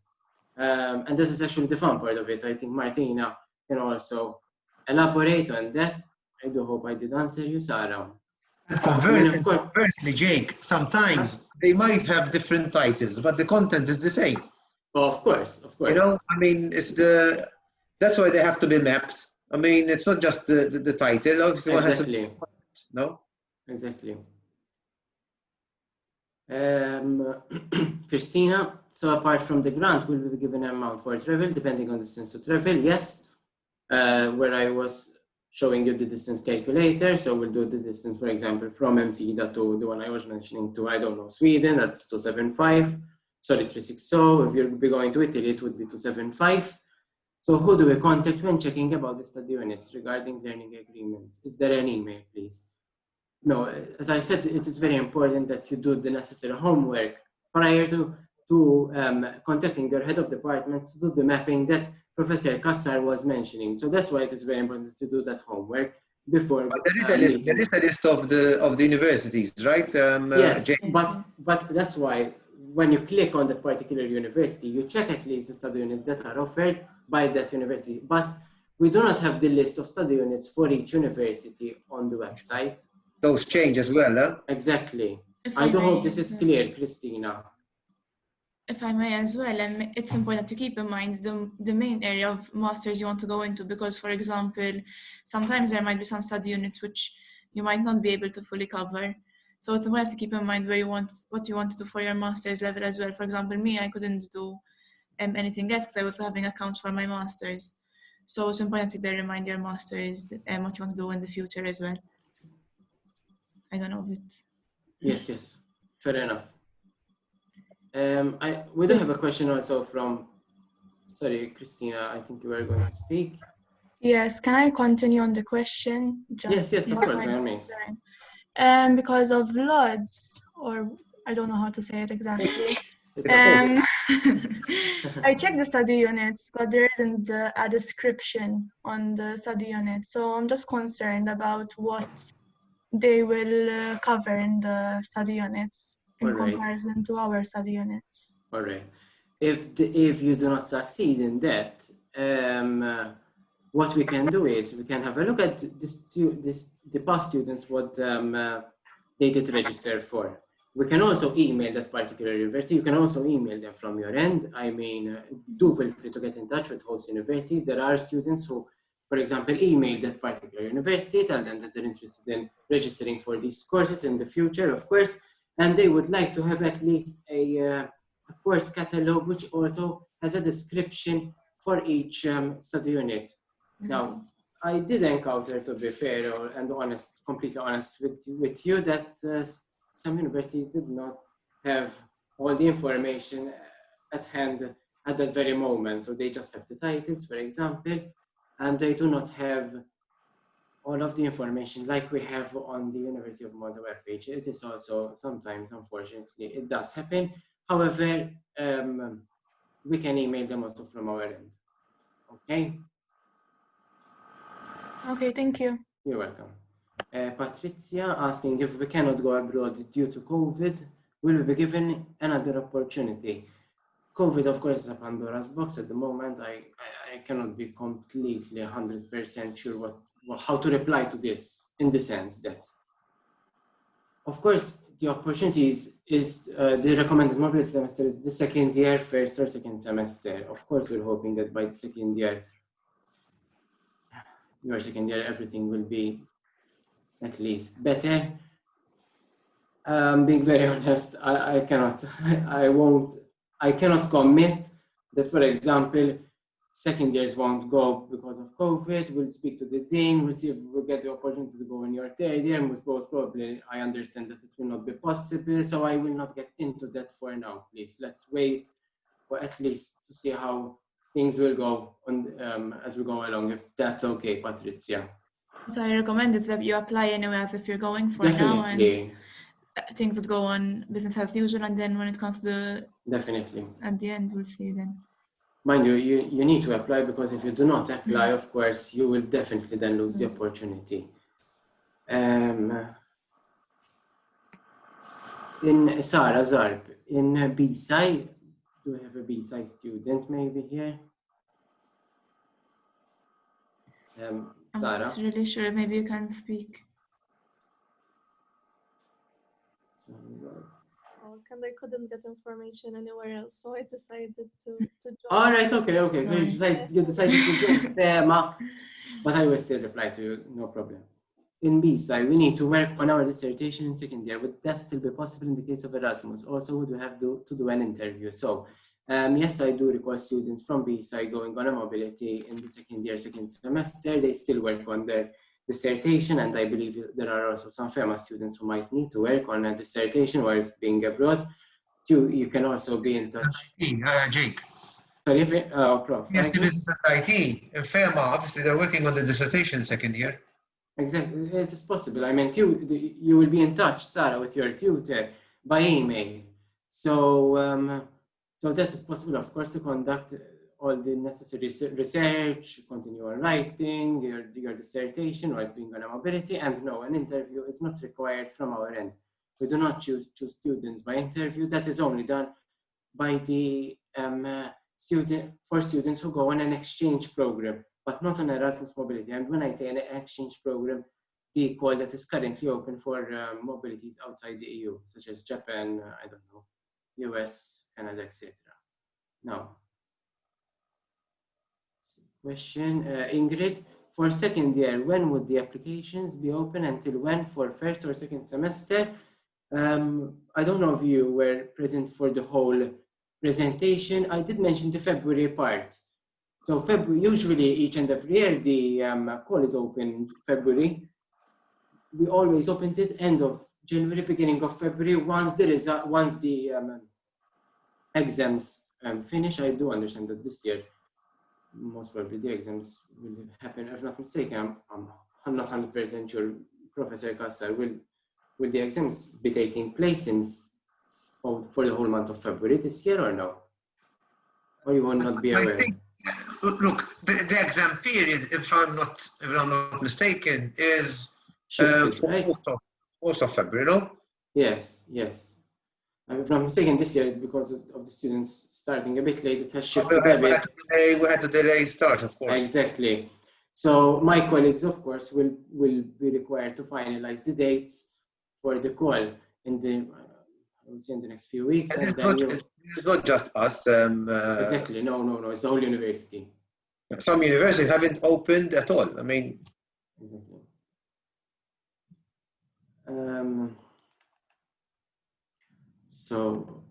And this is actually the fun part of it. I think Martina can also elaborate on that. I do hope I did answer you, Sarah. Conversely, Jake, sometimes they might have different titles, but the content is the same. Oh, of course. You know, I mean, that's why they have to be mapped. I mean, it's not just the title. Obviously, one has to. No. Exactly. Christina, so apart from the grant, will we be given an amount for travel depending on the distance to travel? Yes. Where I was showing you the distance calculator, so we'll do the distance, for example, from MCDA to the one I was mentioning to, I don't know, Sweden, that's 275. Sorry, 360. If you'll be going to Italy, it would be 275. So who do we contact when checking about the study units regarding learning agreements? Is there an email, please? No, as I said, it is very important that you do the necessary homework prior to contacting your head of department to do the mapping that Professor Kassar was mentioning. So that's why it is very important to do that homework before. But there is a list. There is a list of the universities, right? Yes, but that's why when you click on that particular university, you check at least the study units that are offered by that university. But we do not have the list of study units for each university on the website. Those change as well, huh? Exactly. I do hope this is clear, Christina. If I may as well, it's important to keep in mind the main area of masters you want to go into, because, for example, sometimes there might be some study units which you might not be able to fully cover. So it's important to keep in mind what you want to do for your master's level as well. For example, me, I couldn't do anything else because I was having accounts for my master's. So it's important to bear in mind your master's and what you want to do in the future as well. I don't know if it's... Yes, fair enough. We do have a question also from, sorry, Christina, I think you were going to speak. Yes, can I continue on the question? Yes, of course. Because of LODs, or I don't know how to say it exactly. It's okay. I checked the study units, but there isn't a description on the study unit. So I'm just concerned about what they will cover in the study units in comparison to our study units. All right. If you do not succeed in that, what we can do is we can have a look at the past students, what they did register for. We can also email that particular university. You can also email them from your end. I mean, do feel free to get in touch with host universities. There are students who, for example, email that particular university, tell them that they're interested in registering for these courses in the future, of course, and they would like to have at least a course catalog which also has a description for each study unit. Now, I did encounter, to be fair and honest, completely honest with you, that some universities did not have all the information at hand at that very moment. So they just have the titles, for example, and they do not have all of the information like we have on the University of Malta webpage. It is also sometimes, unfortunately, it does happen. However, we can email them also from our end. Okay? Okay, thank you. You're welcome. Patricia asking if we cannot go abroad due to COVID, will we be given another opportunity? COVID, of course, is a Pandora's box at the moment. I cannot be completely 100% sure how to reply to this, in the sense that, of course, the opportunities is the recommended mobility semester is the second year, first or second semester. Of course, we're hoping that by the second year, your second year, everything will be at least better. Being very honest, I cannot commit that, for example, second years won't go because of COVID. We'll speak to the dean, we'll see if we'll get the opportunity to go in your third year, and most probably I understand that it will not be possible, so I will not get into that for now, please. Let's wait for at least to see how things will go on, as we go along, if that's okay, Patricia. So I recommend it that you apply anyway as if you're going for Definitely. now, and things would go on business as usual, and then when it comes to the Definitely. at the end, we'll see then. Mind you, you need to apply, because if you do not apply, of course, you will definitely then lose the opportunity. In Sarah Zarb, in BSI, do we have a BSI student maybe here? Sarah? I'm not really sure, maybe you can speak. I couldn't get information anywhere else, so I decided to join. All right, okay. So you decided to join Thema, but I will still reply to you, no problem. In BSI, we need to work on our dissertation in second year. Would that still be possible in the case of Erasmus? Also, would we have to do an interview? So, yes, I do require students from BSI going on a mobility in the second year, second semester. They still work on their dissertation, and I believe there are also some FEMA students who might need to work on a dissertation while it's being abroad. You can also be in touch. Jake. Sorry, Prof. Yes, the business at IT. In FEMA, obviously, they're working on the dissertation second year. Exactly, it is possible. I mean, you will be in touch, Sarah, with your tutor by email. So, so that is possible, of course, to conduct all the necessary research, continue on writing your dissertation, or as being on a mobility. And no, an interview is not required from our end. We do not choose students by interview. That is only done by the students who go on an exchange program, but not on Erasmus mobility. And when I say an exchange program, the call that is currently open for mobilities outside the EU, such as Japan, I don't know, US, Canada, etc. Now, question, Ingrid, for second year, when would the applications be open, until when for first or second semester? I don't know if you were present for the whole presentation. I did mention the February part. So usually each and every year the call is open February. We always open it end of January, beginning of February. Once the exams finish. I do understand that this year most probably the exams will happen. If not mistaken, I'm not 100% sure. Professor Kassar, will the exams be taking place in for the whole month of February this year, or no? Or you will not be aware? I think, look, the exam period, if I'm not mistaken, is Shifted, for right? most of February, no? Yes, yes. If I'm mistaken, this year, because of the students starting a bit late, it has shifted a bit. We had to delay start, of course. Exactly. So my colleagues, of course, will be required to finalize the dates for the call in the, I would say, in the next few weeks. And and this then is not just us. exactly. No. It's the whole university. Some universities haven't opened at all. I mean, Exactly. So,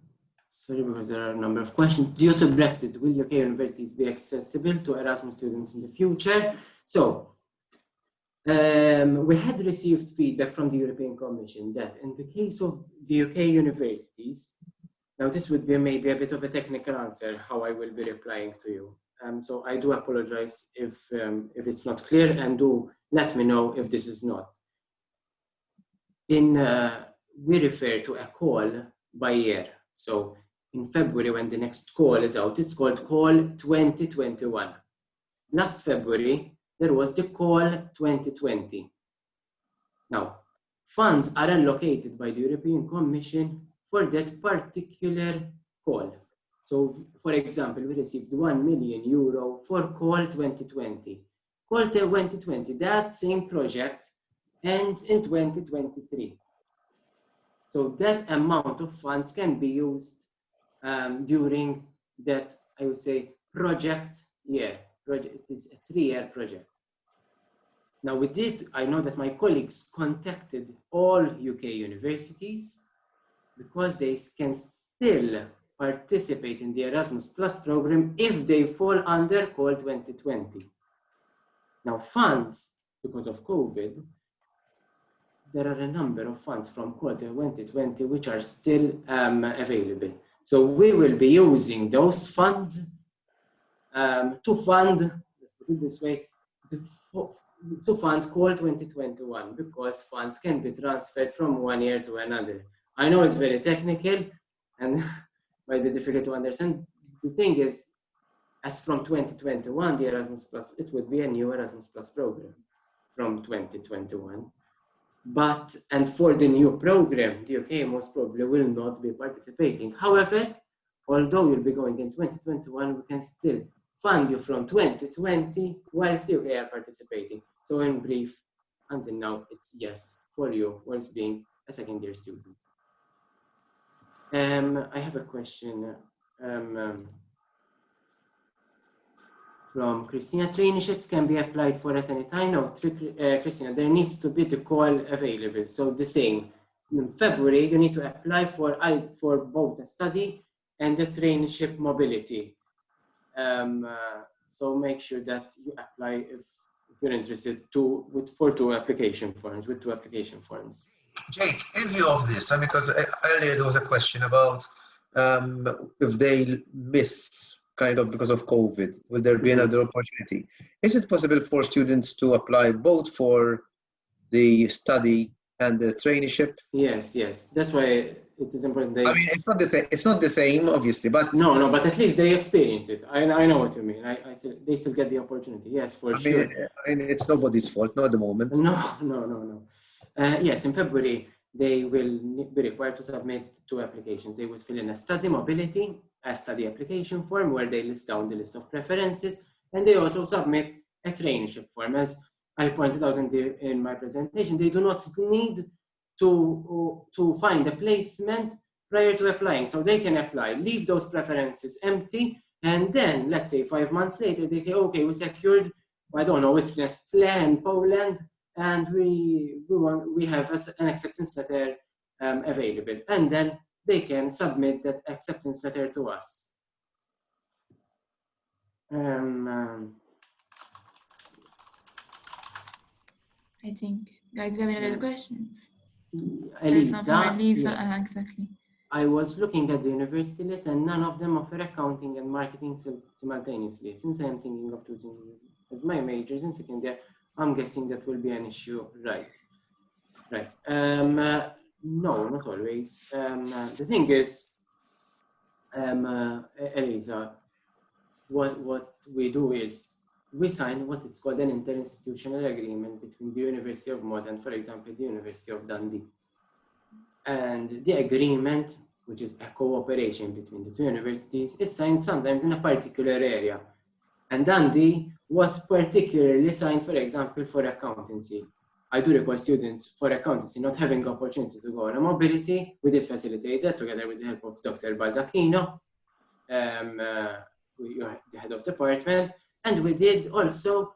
sorry, because there are a number of questions. Due to Brexit, will UK universities be accessible to Erasmus students in the future? So, we had received feedback from the European Commission that in the case of the UK universities, now this would be maybe a bit of a technical answer, how I will be replying to you. So I do apologize if it's not clear, and do let me know if this is not. We refer to a call by year. So in February, when the next call is out, it's called Call 2021. Last February, there was the Call 2020. Now, funds are allocated by the European Commission for that particular call. So, for example, we received €1 million for Call 2020. Call 2020, that same project ends in 2023. So that amount of funds can be used during that, I would say, project year. It is a 3-year project. Now I know that my colleagues contacted all UK universities because they can still participate in the Erasmus Plus program if they fall under Call 2020. Now funds, because of COVID, there are a number of funds from Call 2020 which are still available. So we will be using those funds to fund, let's put it this way, to fund Call 2021, because funds can be transferred from one year to another. I know it's very technical and might be difficult to understand. The thing is, as from 2021, the Erasmus Plus, it would be a new Erasmus Plus program from 2021. And for the new program, the UK most probably will not be participating. However, although you'll be going in 2021, we can still fund you from 2020 whilst the UK are participating. So in brief, until now, it's yes for you whilst being a second-year student. I have a question from Christina. Traineeships can be applied for at any time. No, Christina, there needs to be the call available. So the same. In February, you need to apply for both the study and the traineeship mobility. So make sure that you apply if you're interested with two application forms. Jake, in view of this, because earlier there was a question about if they miss kind of because of COVID, will there be another opportunity? Is it possible for students to apply both for the study and the traineeship? Yes. That's why it is important. I mean, it's not the same. It's not the same, obviously, but no. But at least they experience it. I know what you mean. They still get the opportunity. Yes, for sure. I mean, it's nobody's fault, not at the moment. No. Yes, in February they will be required to submit 2 applications. They will fill in a study mobility, a study application form where they list down the list of preferences, and they also submit a traineeship form. As I pointed out in my presentation, they do not need to find a placement prior to applying. So they can apply, leave those preferences empty, and then let's say 5 months later, they say, okay, we secured, I don't know, it's Nestlé in Poland, and we have an acceptance letter available. And then they can submit that acceptance letter to us. I think, guys, do you have any other questions? Elisa, yes. Exactly. I was looking at the university list and none of them offer accounting and marketing simultaneously. Since I'm thinking of choosing as my majors in second year, I'm guessing that will be an issue, right? No, not always. The thing is, Elisa, what we do is we sign what is called an interinstitutional agreement between the University of Malta and, for example, the University of Dundee. And the agreement, which is a cooperation between the two universities, is signed sometimes in a particular area. And Dundee was particularly signed, for example, for accountancy. I do require students for accountancy not having the opportunity to go on a mobility. We did facilitate that together with the help of Dr. Baldacchino, the head of department, and we did also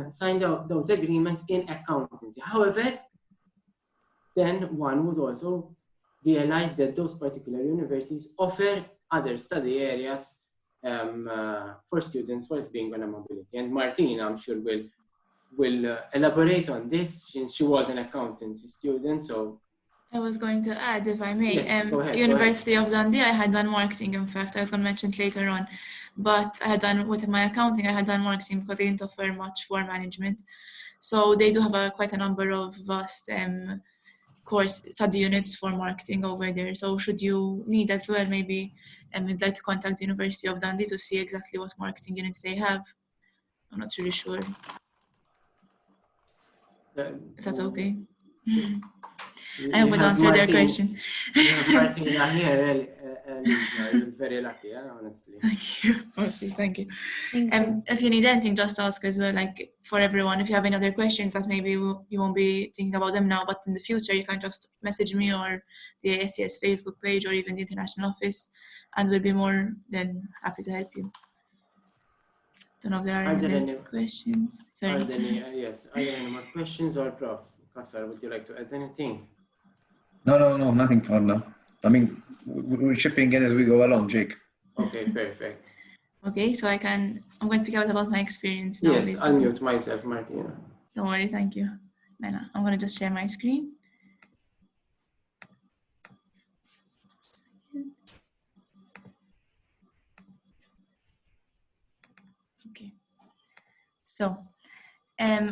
sign those agreements in accountancy. However, then one would also realize that those particular universities offer other study areas for students who are being on a mobility. And Martina, I'm sure, will elaborate on this since she was an accountancy student. So I was going to add, if I may, yes, go ahead, University of Dundee, I had done marketing, in fact, I was going to mention it later on, but I had done, with my accounting, I had done marketing because they didn't offer much for management. So they do have quite a number of vast course study units for marketing over there. So should you need as well, maybe we'd like to contact the University of Dundee to see exactly what marketing units they have. I'm not really sure. Is that okay? I hope it answered their question. You have Martina here, Elisa. You're very lucky, honestly. Thank you. Honestly, thank you. If you need anything, just ask as well, like for everyone. If you have any other questions that maybe you won't be thinking about them now, but in the future, you can just message me or the ASCS Facebook page or even the international office, and we'll be more than happy to help you. Don't know if there are any other questions. Sorry. Are there any more questions, or Prof. Kassar, would you like to add anything? No, nothing for now. I mean, we're chipping in as we go along, Jake. Okay, perfect. Okay, so I'm going to speak out about my experience now. Yes, basically. I'll mute myself, Martina. Don't worry, thank you. I'm going to just share my screen. Okay. So,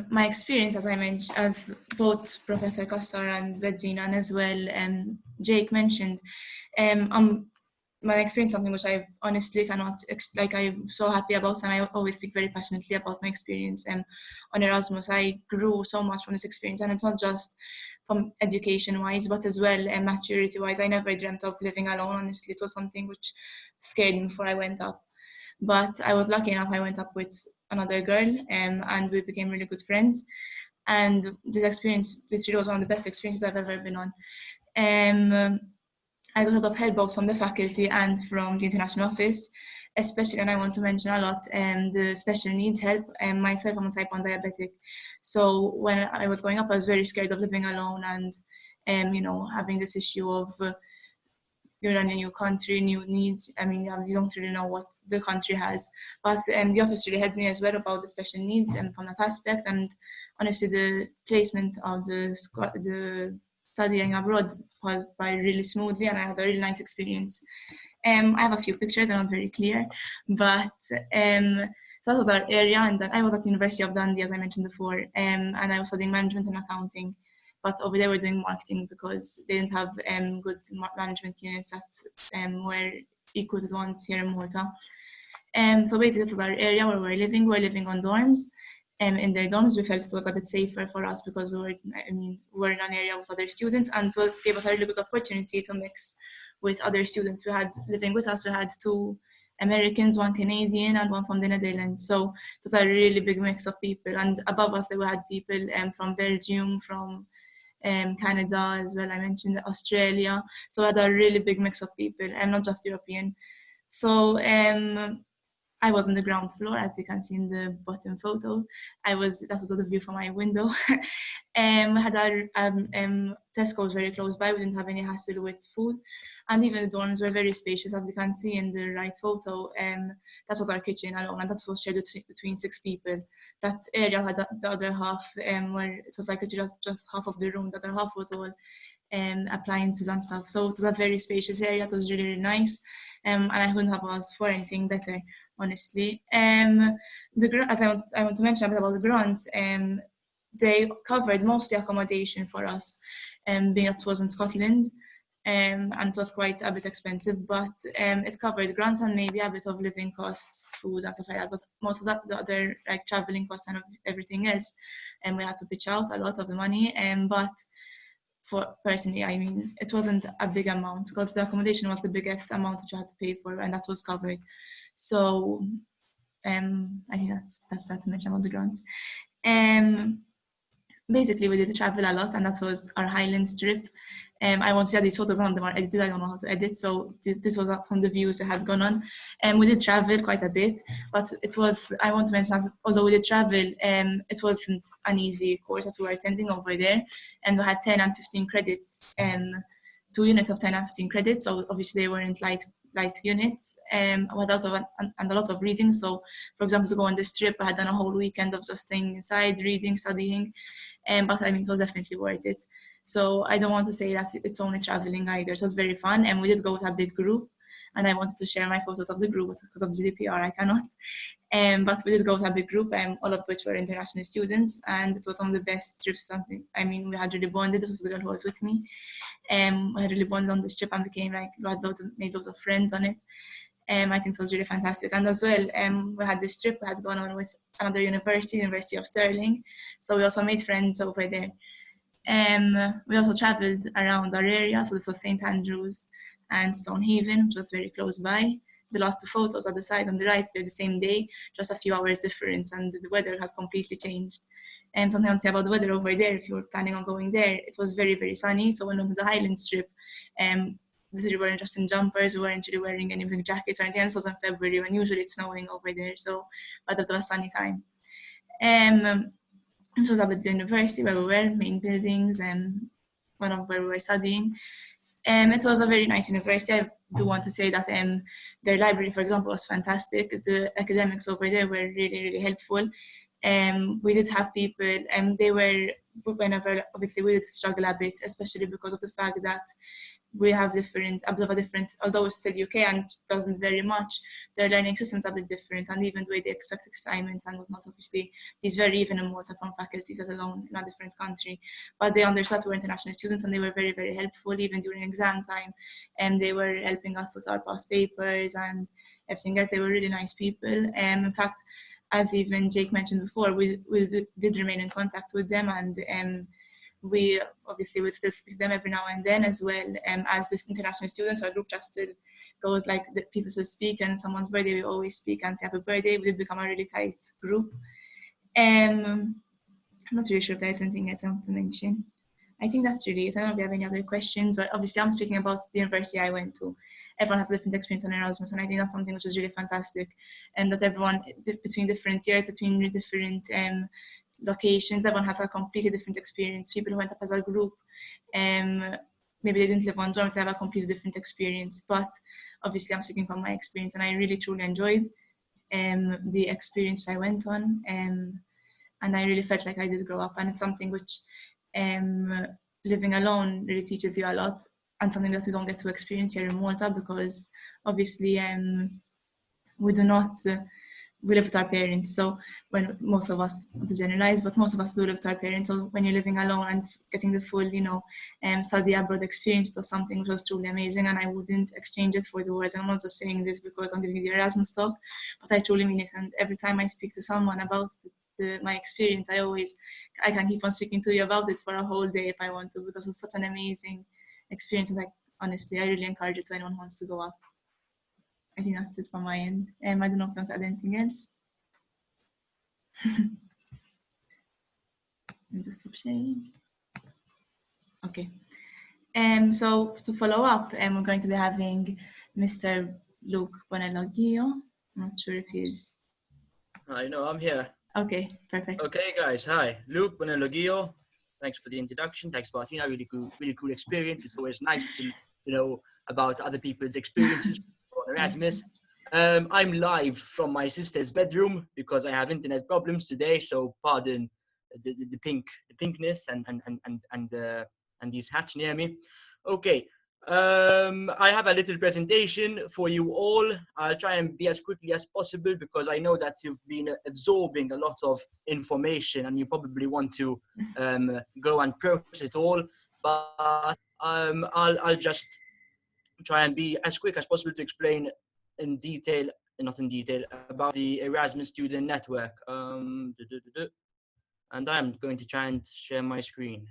my experience, as I mentioned, as both Professor Kassar and Bedzina, and as well Jake mentioned, my experience, something which I honestly cannot, I'm so happy about, and I always speak very passionately about my experience on Erasmus. I grew so much from this experience, and it's not just from education-wise, but as well maturity-wise. I never dreamt of living alone, honestly. It was something which scared me before I went up. But I was lucky enough, I went up with another girl, and we became really good friends. And this experience, this really was one of the best experiences I've ever been on. I got a lot of help both from the faculty and from the international office, especially, and I want to mention a lot, the special needs help. Myself, I'm a type 1 diabetic. So when I was growing up, I was very scared of living alone and, having this issue of you're in a new country, new needs. I mean, you don't really know what the country has. But the office really helped me as well about the special needs from that aspect. And honestly, the placement of the studying abroad was by really smoothly, and I had a really nice experience. I have a few pictures, they're not very clear, but that was our area. And then I was at the University of Dundee, as I mentioned before, and I was studying management and accounting. But over there, we're doing marketing because they didn't have good management units that were equal to the ones here in Malta. So basically, for our area where we're living on dorms. In their dorms, we felt it was a bit safer for us because we're in an area with other students, and it gave us a really good opportunity to mix with other students. We had living with us, we had 2 Americans, 1 Canadian, and 1 from the Netherlands. So it was a really big mix of people. And above us, we had people from Belgium, from Canada as well. I mentioned Australia. So we had a really big mix of people, and not just European. So I was on the ground floor, as you can see in the bottom photo. That was the view from my window. We had our Tesco's very close by. We didn't have any hassle with food. And even the dorms were very spacious, as you can see in the right photo. That was our kitchen alone, and that was shared between 6 people. That area had the other half, where it was like just half of the room. The other half was all appliances and stuff. So it was a very spacious area. It was really, really nice. And I couldn't have asked for anything better, honestly. As I want to mention a bit about the grants, they covered mostly accommodation for us. being it was in Scotland. And it was quite a bit expensive, but it covered grants and maybe a bit of living costs, food and stuff like that. But most of that, the other like traveling costs and everything else, and we had to pitch out a lot of the money. But for personally, I mean, it wasn't a big amount because the accommodation was the biggest amount that you had to pay for, and that was covered. So I think that's that to mention about the grants. Basically, we did travel a lot, and that was our Highlands trip. I want to share these photos, none of them are edited. I don't know how to edit, so this was from the views I had gone on. And we did travel quite a bit, but it was, I want to mention that although we did travel, it wasn't an easy course that we were attending over there. And we had 10 and 15 credits, 2 units of 10 and 15 credits, so obviously they weren't light units, and a lot of reading. So, for example, to go on this trip, I had done a whole weekend of just staying inside, reading, studying, but I mean, it was definitely worth it. So I don't want to say that it's only traveling either. It was very fun, and we did go with a big group, and I wanted to share my photos of the group, but because of GDPR, I cannot. But we did go with a big group, all of which were international students, and it was one of the best trips. I mean, we had really bonded. It was the girl who was with me. We had really bonded on this trip and became like, we had made loads of friends on it. I think it was really fantastic. And as well, we had this trip that had gone on with another university, University of Stirling. So we also made friends over there. We also traveled around our area. So this was St. Andrews and Stonehaven, which was very close by. The last 2 photos at the side on the right, they're the same day, just a few hours difference, and the weather has completely changed. And something I'll say about the weather over there, if you were planning on going there, it was very, very sunny. So when we went to the Highlands trip, we weren't just in jumpers, we weren't really wearing any big jackets or anything. This was in February when usually it's snowing over there, so but it was a sunny time. This was about the university where we were, main buildings, and one of where we were studying. It was a very nice university. I do want to say that their library, for example, was fantastic. The academics over there were really, really helpful. We did have people, they were, whenever, obviously we did struggle a bit, especially because of the fact that we have although it's still UK and doesn't very much, their learning systems are a bit different, and even the way they expect assignments and whatnot, obviously, these vary even in Malta from faculties, let alone in a different country. But they understood we're international students, and they were very, very helpful, even during exam time. And they were helping us with our past papers and everything else. They were really nice people. In fact, as even Jake mentioned before, we did remain in contact with them, and we obviously would still speak to them every now and then as well. As this international students, our group chat still goes, like the people still speak, and someone's birthday we always speak and say happy birthday. We did become a really tight group. I'm not really sure if there's anything else I want to mention. I think that's really it. I don't know if you have any other questions. Or obviously, I'm speaking about the university I went to. Everyone has a different experience on Erasmus, and I think that's something which is really fantastic. And that everyone, between different years, between different locations, everyone has a completely different experience. People who went up as a group, maybe they didn't live on dorms, they have a completely different experience. But obviously, I'm speaking from my experience, and I really truly enjoyed the experience I went on. And I really felt like I did grow up, and it's something which living alone really teaches you a lot, and something that we don't get to experience here in Malta, because obviously we live with our parents. So when most of us, not to generalize, but most of us do live with our parents. So when you're living alone and getting the full, study abroad experience, was something which was truly amazing, and I wouldn't exchange it for the world. And I'm not just saying this because I'm giving the Erasmus talk, but I truly mean it. And every time I speak to someone about my experience, I can keep on speaking to you about it for a whole day if I want to, because it was such an amazing experience. And honestly, I really encourage it to anyone who wants to go up. I think that's it from my end. I don't know if you want to add anything else. I'm just stop sharing. Okay. So to follow up, we're going to be having Mr. Luke Bonelogio. I'm not sure if he's... I know, I'm here. Okay, perfect. Okay, guys. Hi, Luke Bonelogio. Thanks for the introduction. Thanks, Martina. Really cool experience. It's always nice to know about other people's experiences on Erasmus. I'm live from my sister's bedroom because I have internet problems today. So pardon the pinkness and these hats near me. Okay. I have a little presentation for you all. I'll try and be as quickly as possible because I know that you've been absorbing a lot of information and you probably want to go and process it all. but I'll just try and be as quick as possible to explain in detail, not in detail, about the Erasmus Student Network. And I'm going to try and share my screen.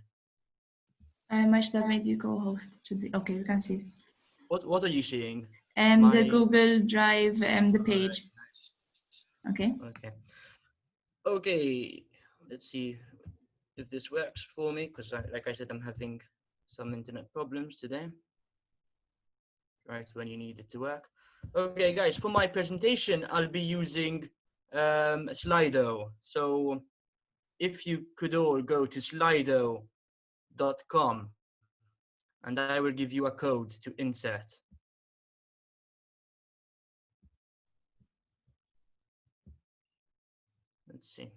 I should have made you co-host. Should be okay. We can see. What are you seeing? The Google Drive, the page. Okay. Okay. Let's see if this works for me, because like I said, I'm having some internet problems today. Right when you need it to work. Okay, guys, for my presentation, I'll be using Slido. So if you could all go to slido.com, and I will give you a code to insert. Let's see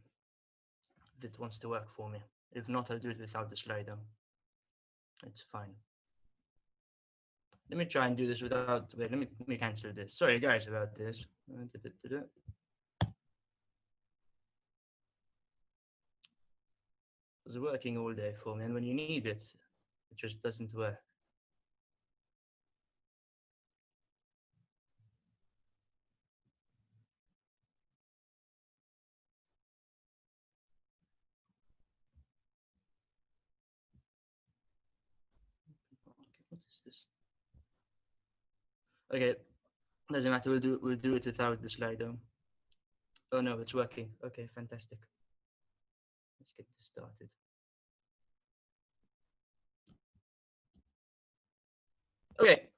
if it wants to work for me. If not, I'll do it without the Slido. It's fine. Let me try and do this without, wait, let me cancel this. Sorry guys about this. It was working all day for me, and when you need it, it just doesn't work. What is this? Okay, doesn't matter. We'll do it without the Slido. Oh no, it's working. Okay, fantastic. Let's get this started. Okay.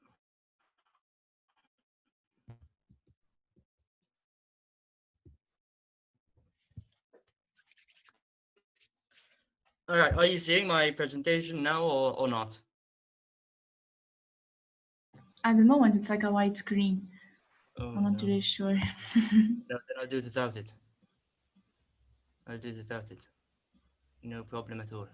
All right. Are you seeing my presentation now or not? At the moment, it's like a white screen. Oh, I'm not really sure. No, then I'll do it without it. I'll do it without it. No problem at all.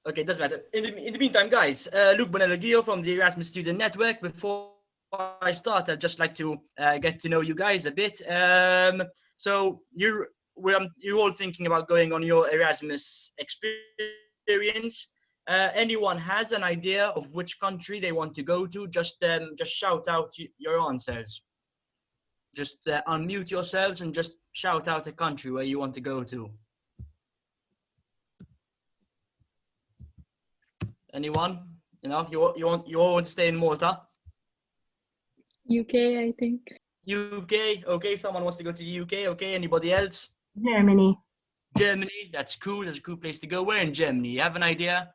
Okay, doesn't matter. In the meantime, guys, Luke Bonello from the Erasmus Student Network. Before I start, I'd just like to get to know you guys a bit. So you're all thinking about going on your Erasmus experience. Anyone has an idea of which country they want to go to? Just shout out your answers. Just unmute yourselves and just shout out a country where you want to go to. Anyone? You know, you all want to stay in Malta? UK, I think. UK, okay. Someone wants to go to the UK, okay. Anybody else? Germany. Germany, that's cool. That's a cool place to go. Where in Germany? You have an idea?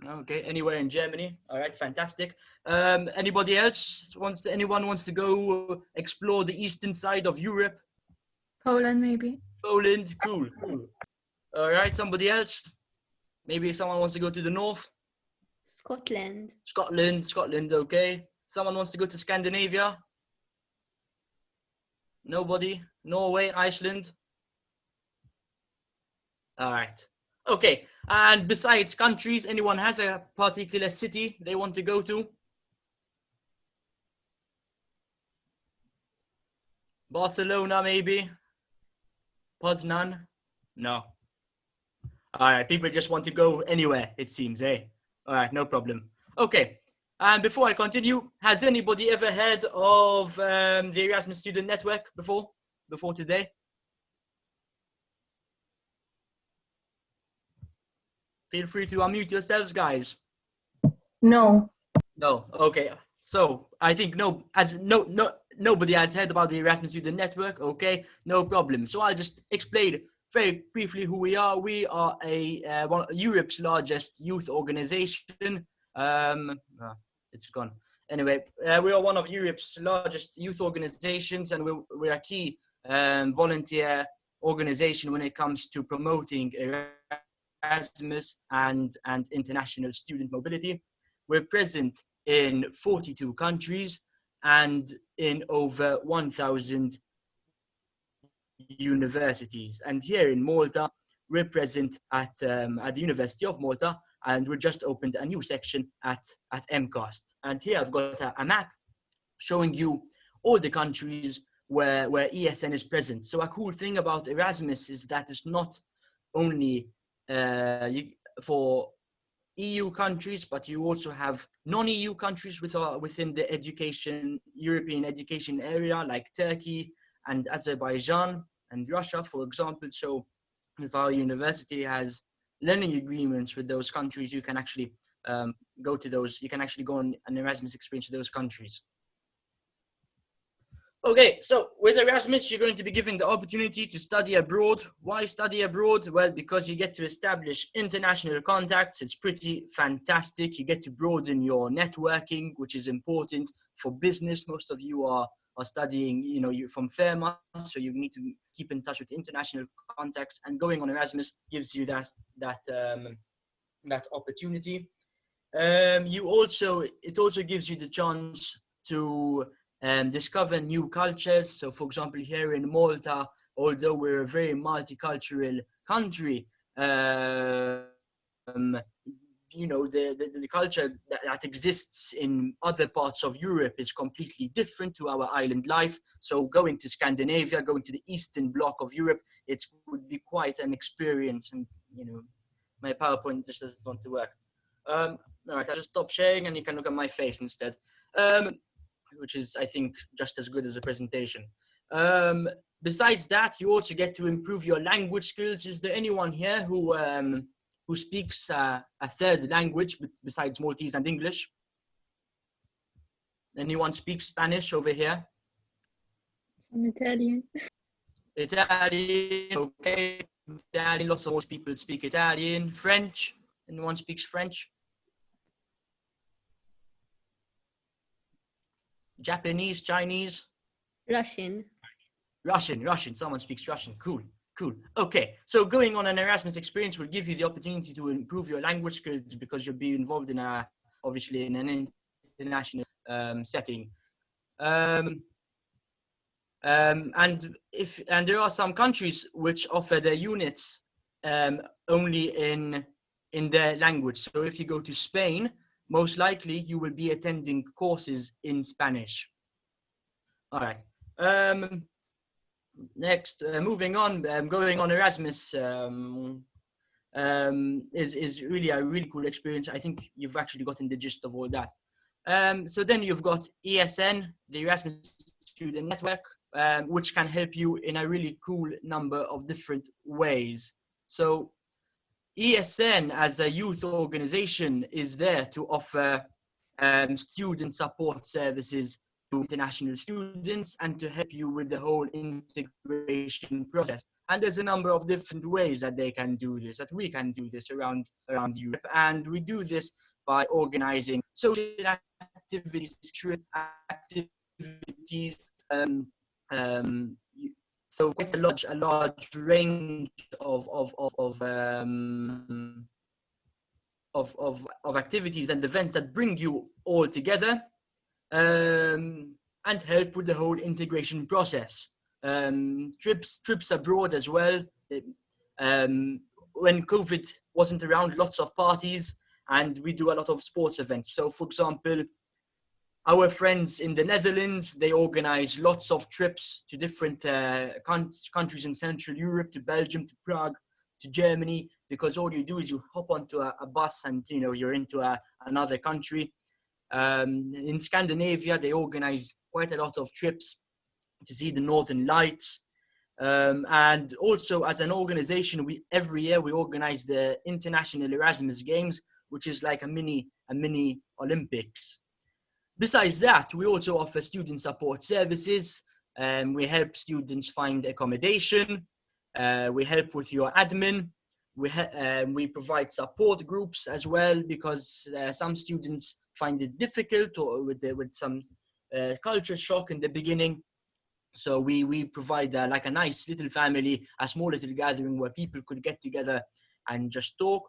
Okay, anywhere in Germany. All right, fantastic. Anybody else anyone wants to go explore the eastern side of Europe? Poland, maybe. Poland, cool. All right, somebody else? Maybe someone wants to go to the north? Scotland. Scotland, okay. Someone wants to go to Scandinavia? Nobody? Norway, Iceland? All right. Okay, and besides countries, anyone has a particular city they want to go to? Barcelona, maybe? Poznan? No. All right, people just want to go anywhere, it seems, eh? All right, no problem. Okay, and before I continue, has anybody ever heard of the Erasmus Student Network before today? Feel free to unmute yourselves, guys. No. No, okay. So I think nobody has heard about the Erasmus Student Network. Okay, no problem. So I'll just explain very briefly who we are. We are one of Europe's largest youth organization. It's gone. Anyway, we are one of Europe's largest youth organizations, and we're a key volunteer organization when it comes to promoting Erasmus and international student mobility. We're present in 42 countries and in over 1,000 universities. And here in Malta, we're present at the University of Malta, and we just opened a new section at MCAST. And here I've got a map showing you all the countries where ESN is present. So a cool thing about Erasmus is that it's not only for EU countries, but you also have non-EU countries within the European education area, like Turkey and Azerbaijan and Russia, for example. So if our university has learning agreements with those countries, you can actually you can actually go on an Erasmus experience to those countries. Okay, so with Erasmus, you're going to be given the opportunity to study abroad. Why study abroad? Well, because you get to establish international contacts. It's pretty fantastic. You get to broaden your networking, which is important for business. Most of you are studying, you're from Fairmont, so you need to keep in touch with international contacts, and going on Erasmus gives you that opportunity. It also gives you the chance to discover new cultures. So for example, here in Malta, although we're a very multicultural country, the culture that exists in other parts of Europe is completely different to our island life. So going to Scandinavia, going to the Eastern Bloc of Europe, it would be quite an experience. And my PowerPoint just doesn't want to work. All right, I'll just stop sharing and you can look at my face instead, which is, I think, just as good as a presentation. Besides that, you also get to improve your language skills. Is there anyone here who speaks a third language besides Maltese and English? Anyone speak Spanish over here? I'm Italian. Italian, okay. Italian, lots of most people speak Italian. French, anyone speaks French? Japanese, Chinese? Russian. Russian, someone speaks Russian, cool. Okay, so going on an Erasmus experience will give you the opportunity to improve your language skills because you'll be involved in obviously in an international setting. And there are some countries which offer their units only in their language. So if you go to Spain, most likely you will be attending courses in Spanish. All right. Next, moving on, going on Erasmus is really a really cool experience. I think you've actually gotten the gist of all that. So then you've got ESN, the Erasmus Student Network, which can help you in a really cool number of different ways. So ESN as a youth organization is there to offer student support services to international students and to help you with the whole integration process. And there's a number of different ways that they can do this, that we can do this around Europe. And we do this by organizing social activities, trip activities, so quite a large range of activities and events that bring you all together and help with the whole integration process. Trips abroad as well. When COVID wasn't around, lots of parties, and we do a lot of sports events. So for example, our friends in the Netherlands, they organize lots of trips to different countries in Central Europe, to Belgium, to Prague, to Germany, because all you do is you hop onto a bus and you're into another country. In Scandinavia, they organize quite a lot of trips to see the Northern Lights. And also as an organization, every year we organize the International Erasmus Games, which is like a mini Olympics. Besides that, we also offer student support services. We help students find accommodation. We help with your admin. We provide support groups as well, because some students find it difficult or with some culture shock in the beginning. So we provide like a nice little family, a small little gathering where people could get together and just talk.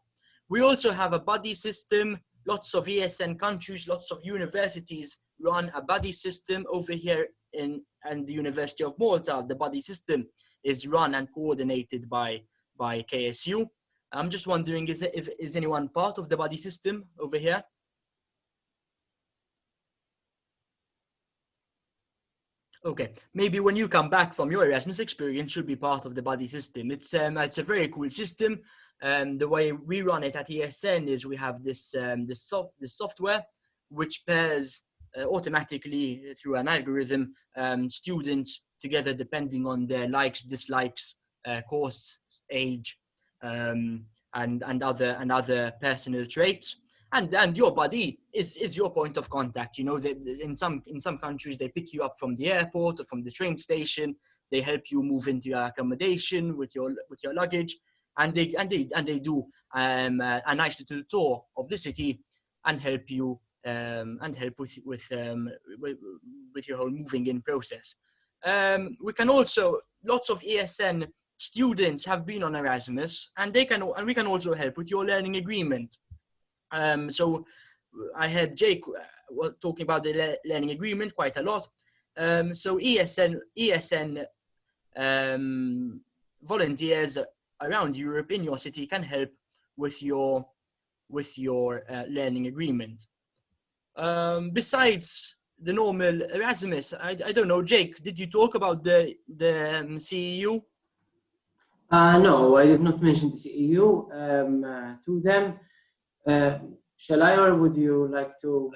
We also have a buddy system. Lots of ESN countries, lots of universities run a buddy system. Over here in the University of Malta, the buddy system is run and coordinated by KSU. I'm just wondering, is anyone part of the buddy system over here? Okay, maybe when you come back from your Erasmus experience, you'll be part of the buddy system. It's a very cool system. The way we run it at ESN is we have this software which pairs automatically through an algorithm students together depending on their likes, dislikes, course, age, and other personal traits. And your buddy is your point of contact. You know, in some countries they pick you up from the airport or from the train station. They help you move into your accommodation with your luggage, and they do a nice little tour of the city and help you with your whole moving in process. We can also, lots of ESN students have been on Erasmus, and we can also help with your learning agreement. So I heard Jake talking about the learning agreement quite a lot. So ESN volunteers around Europe in your city can help with your learning agreement. Besides the normal Erasmus, I don't know, Jake, did you talk about the CEU? No, I did not mention the CEU to them. Shall I, or would you like to?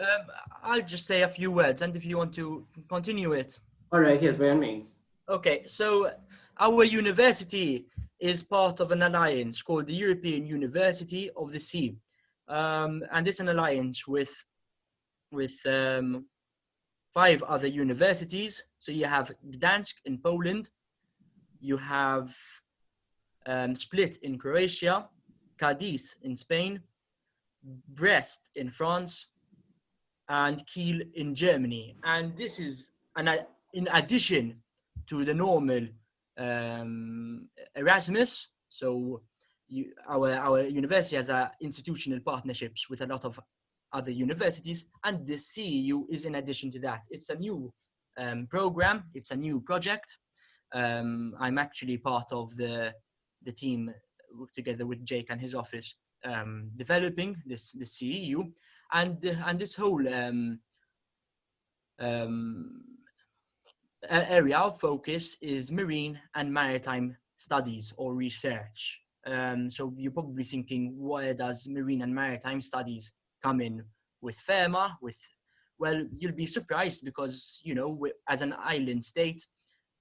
I'll just say a few words, and if you want to continue it. All right, yes, by all means. Okay, so our university is part of an alliance called the European University of the Sea. And it's an alliance with 5 other universities. So you have Gdansk in Poland, you have Split in Croatia, Cadiz in Spain, Brest in France, and Kiel in Germany. And this is in addition to the normal Erasmus. So our university has institutional partnerships with a lot of other universities, and the CEU is in addition to that. It's a new program, it's a new project. I'm actually part of the team together with Jake and his office developing the CEU, and this whole area of focus is marine and maritime studies or research. So you're probably thinking, where does marine and maritime studies come in with FEMA? Well, you'll be surprised because, you know, as an island state,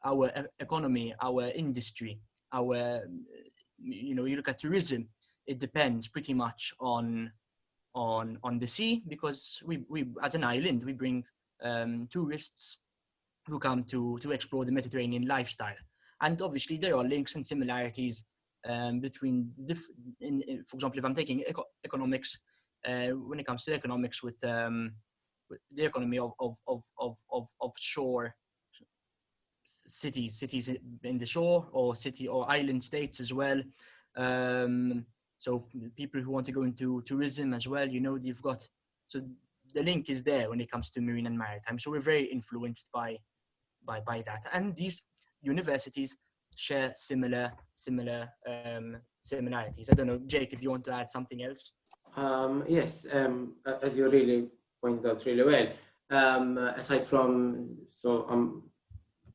our economy, our industry, you look at tourism, it depends pretty much on the sea, because we as an island, we bring tourists who come to explore the Mediterranean lifestyle. And obviously there are links and similarities between, for example, if I'm taking economics, when it comes to economics with the economy of shore cities in the shore, or city or island states as well. So people who want to go into tourism as well, you've got, so the link is there when it comes to marine and maritime. So we're very influenced by that, and these universities share similar similarities. I don't know, Jake, if you want to add something else. Yes, as you really pointed out really well. Aside from,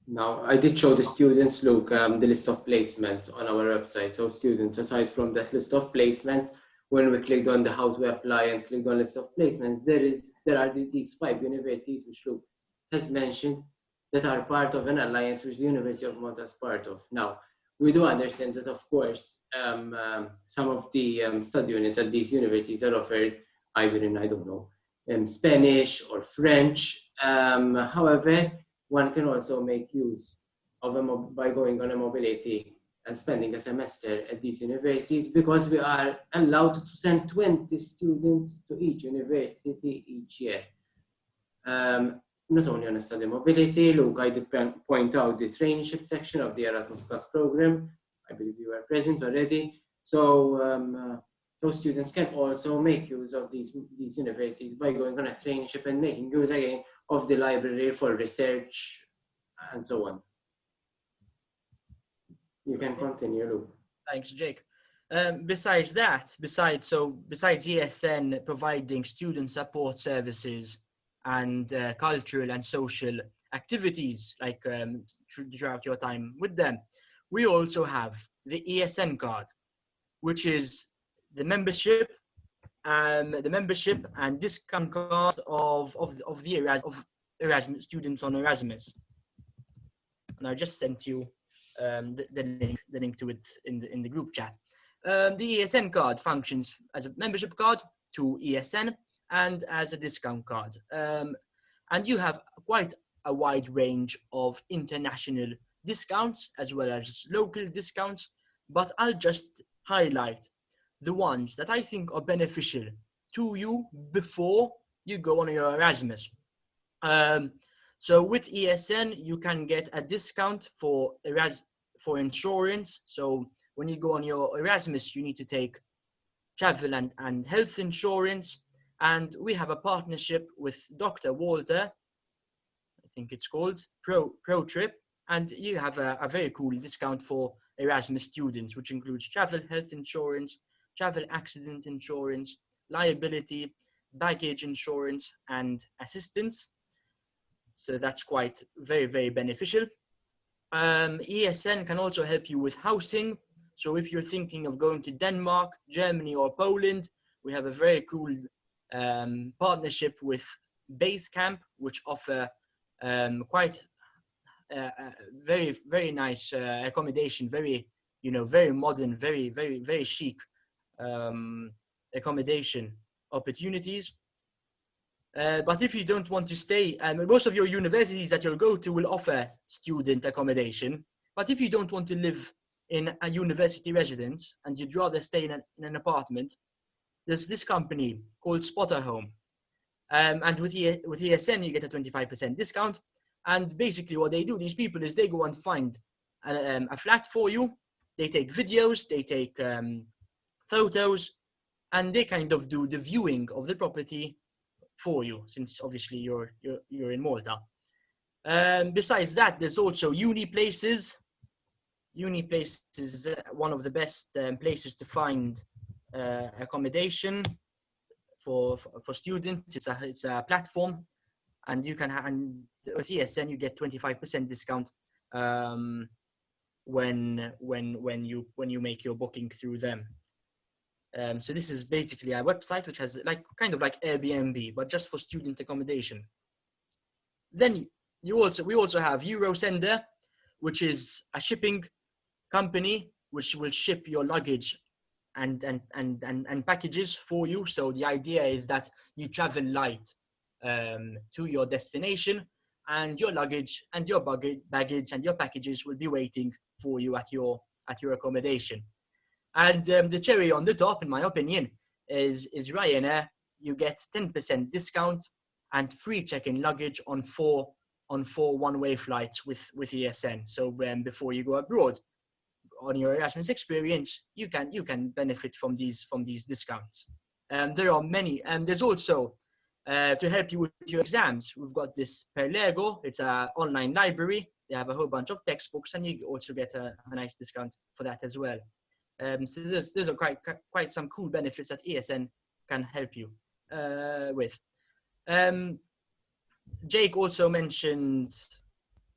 now I did show the students, look, the list of placements on our website. So students, aside from that list of placements, when we clicked on the how to apply and clicked on list of placements, there are these 5 universities which Luke has mentioned that are part of an alliance which the University of Malta is part of. Now, we do understand that, of course, some of the study units at these universities are offered either in, I don't know, Spanish or French. However, one can also make use of by going on a mobility and spending a semester at these universities, because we are allowed to send 20 students to each university each year. Not only on a study mobility, look, I did point out the traineeship section of the Erasmus Plus program. I believe you were present already. So those students can also make use of these universities by going on a traineeship and making use again of the library for research and so on. You can continue, Luke. Thanks, Jake. Besides ESN providing student support services and cultural and social activities like throughout your time with them. We also have the ESN card, which is the membership and discount card of Erasmus students on Erasmus. And I just sent you the link to it in the group chat. The ESN card functions as a membership card to ESN and as a discount card. And you have quite a wide range of international discounts as well as local discounts, but I'll just highlight the ones that I think are beneficial to you before you go on your Erasmus. So with ESN, you can get a discount for insurance. So when you go on your Erasmus, you need to take travel and health insurance. And we have a partnership with Dr. Walter, I think it's called Pro Trip. And you have a very cool discount for Erasmus students, which includes travel health insurance, travel accident insurance, liability, baggage insurance, and assistance. So that's quite very beneficial. ESN can also help you with housing. So if you're thinking of going to Denmark, Germany, or Poland, we have a very cool partnership with Basecamp, which offer quite very nice accommodation, very modern, very chic accommodation opportunities. But if you don't want to stay, most of your universities that you'll go to will offer student accommodation. But if you don't want to live in a university residence and you'd rather stay in an apartment, there's this company called Spotter Home. And with ESN, you get a 25% discount. And basically what they do, these people, is they go and find a flat for you. They take videos, they take photos, and they kind of do the viewing of the property for you, since obviously you're in Malta. Besides that, there's also uni places. Uni places is one of the best places to find accommodation for students. It's a platform, and you can with ESN you get 25% discount when you make your booking through them. So this is basically a website which has kind of like Airbnb, but just for student accommodation. Then we also have Eurosender, which is a shipping company which will ship your luggage and packages for you. So the idea is that you travel light to your destination, and your luggage and your baggage and your packages will be waiting for you at your accommodation. And the cherry on the top, in my opinion, is Ryanair. You get 10% discount and free check-in luggage on four one-way flights with ESN. So before you go abroad on your Erasmus experience, you can benefit from these discounts. There are many, and there's also to help you with your exams. We've got this Perlego. It's an online library. They have a whole bunch of textbooks, and you also get a nice discount for that as well. So there's quite some cool benefits that ESN can help you with. Jake also mentioned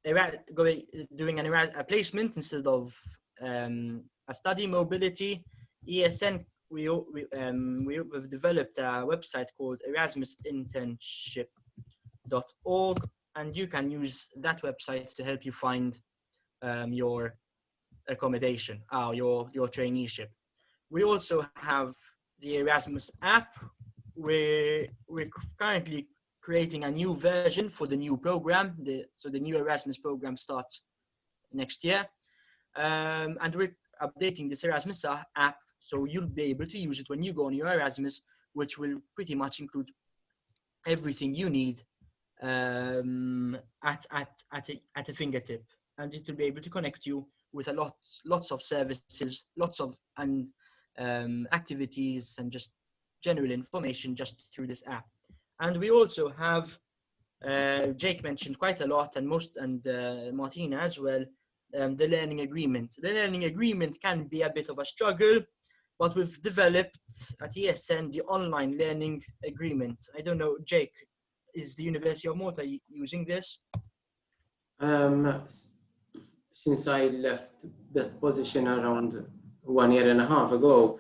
doing a placement instead of a study mobility. ESN, we've developed a website called erasmusinternship.org, and you can use that website to help you find your accommodation, your traineeship. We also have the Erasmus app. We're currently creating a new version for the new program. So the new Erasmus program starts next year. And we're updating this Erasmus app, so you'll be able to use it when you go on your Erasmus, which will pretty much include everything you need at a fingertip, and it will be able to connect you with lots of services, lots of activities, and just general information just through this app. And we also have Jake mentioned quite a lot, and Martina as well, the learning agreement. The learning agreement can be a bit of a struggle, but we've developed at ESN the online learning agreement. I don't know, Jake, is the University of Malta using this? Since I left that position around 1.5 years ago,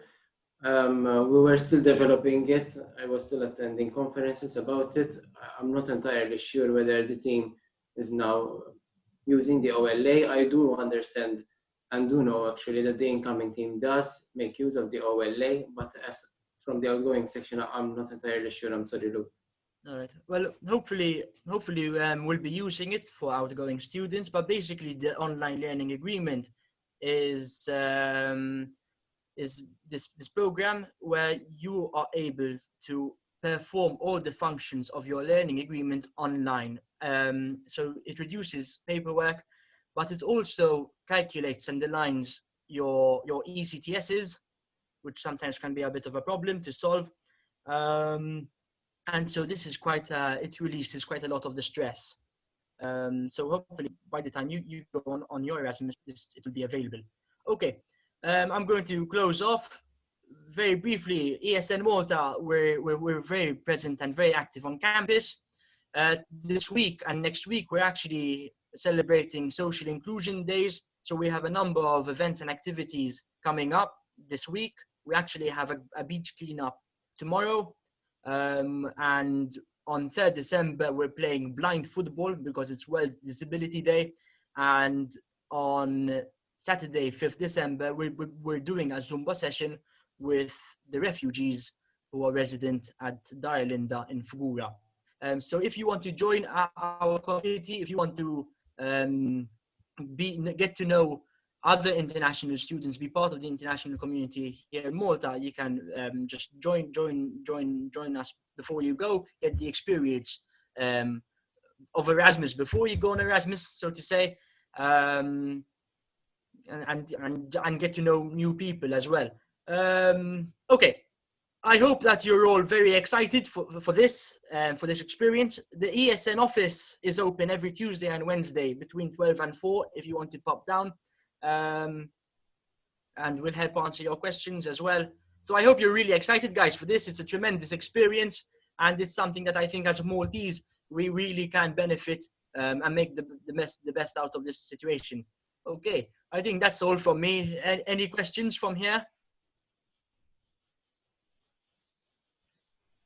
we were still developing it. I was still attending conferences about it. I'm not entirely sure whether the team is now using the OLA. I do understand and do know actually that the incoming team does make use of the OLA, but as from the outgoing section, I'm not entirely sure. I'm sorry, Luke. All right. Well, hopefully we'll be using it for outgoing students. But basically, the online learning agreement is this program where you are able to perform all the functions of your learning agreement online. So it reduces paperwork, but it also calculates and aligns your ECTSs, which sometimes can be a bit of a problem to solve. And so this is quite, it releases quite a lot of the stress. So hopefully by the time you go on your Erasmus, it will be available. Okay, I'm going to close off very briefly. ESN Malta, we're very present and very active on campus. This week and next week, we're actually celebrating social inclusion days. So we have a number of events and activities coming up this week. We actually have a beach cleanup tomorrow. And on 3rd December, we're playing blind football because it's World Disability Day. And on Saturday, 5th December, we're doing a Zumba session with the refugees who are resident at Darlinda in Fugura. So if you want to join our community, if you want to get to know other international students, be part of the international community here in Malta, you can just join us before you go, get the experience of Erasmus before you go on Erasmus, so to say, and get to know new people as well. Okay, I hope that you're all very excited for this experience. The ESN office is open every Tuesday and Wednesday between 12 and 4 if you want to pop down. And we'll help answer your questions as well. So I hope you're really excited, guys, for this. It's a tremendous experience, and it's something that I think as Maltese we really can benefit and make the best out of this situation. Okay, I think that's all from me. Any questions from here?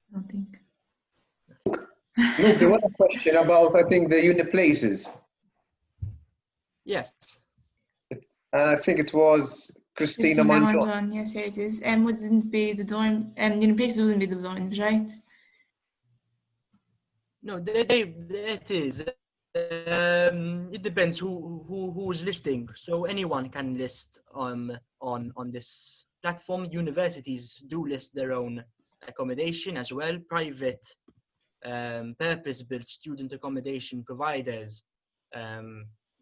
I don't think. Look, there was a question about, I think, the unit places. Yes. I think it was Christina Manjon. Yes, here it is. Wouldn't be the dorm. Unit places wouldn't be the dorms, right? No, it is. It depends who's listing. So anyone can list on this platform. Universities do list their own accommodation as well. Private purpose-built student accommodation providers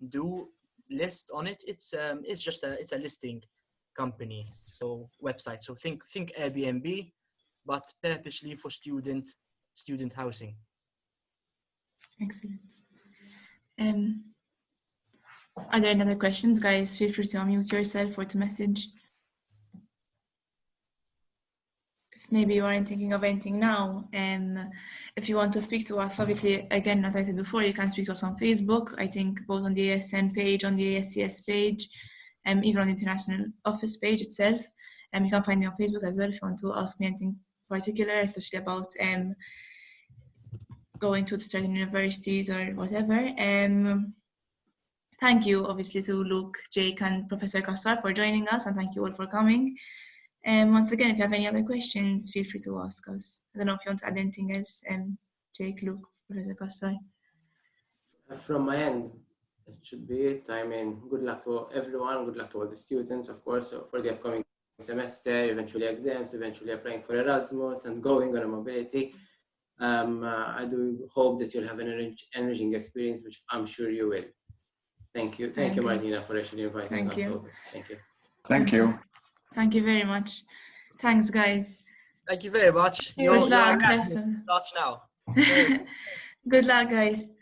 do list on it. It's just a listing company, so website. So think Airbnb, but purposely for student housing. Excellent. Are there any other questions, guys? Feel free to unmute yourself or to message. If maybe you aren't thinking of anything now, if you want to speak to us, obviously, again, as I said before, you can speak to us on Facebook. I think both on the ASN page, on the ASCS page, even on the International Office page itself. You can find me on Facebook as well if you want to ask me anything particular, especially about going to certain universities or whatever. Thank you, obviously, to Luke, Jake, and Professor Kassar for joining us, and thank you all for coming. Once again, if you have any other questions, feel free to ask us. I don't know if you want to add anything else, Jake, Luke, Professor Kassar. From my end, it should be it. I mean, good luck to everyone, good luck to all the students, of course, for the upcoming semester, eventually exams, eventually applying for Erasmus and going on a mobility. I do hope that you'll have an enriching experience, which I'm sure you will. Thank you. Thank you, Martina, for actually inviting us over. Thank you. Thank you. Thank you very much. Thanks, guys. Thank you very much. Good luck. Erasmus starts now. Good luck, guys.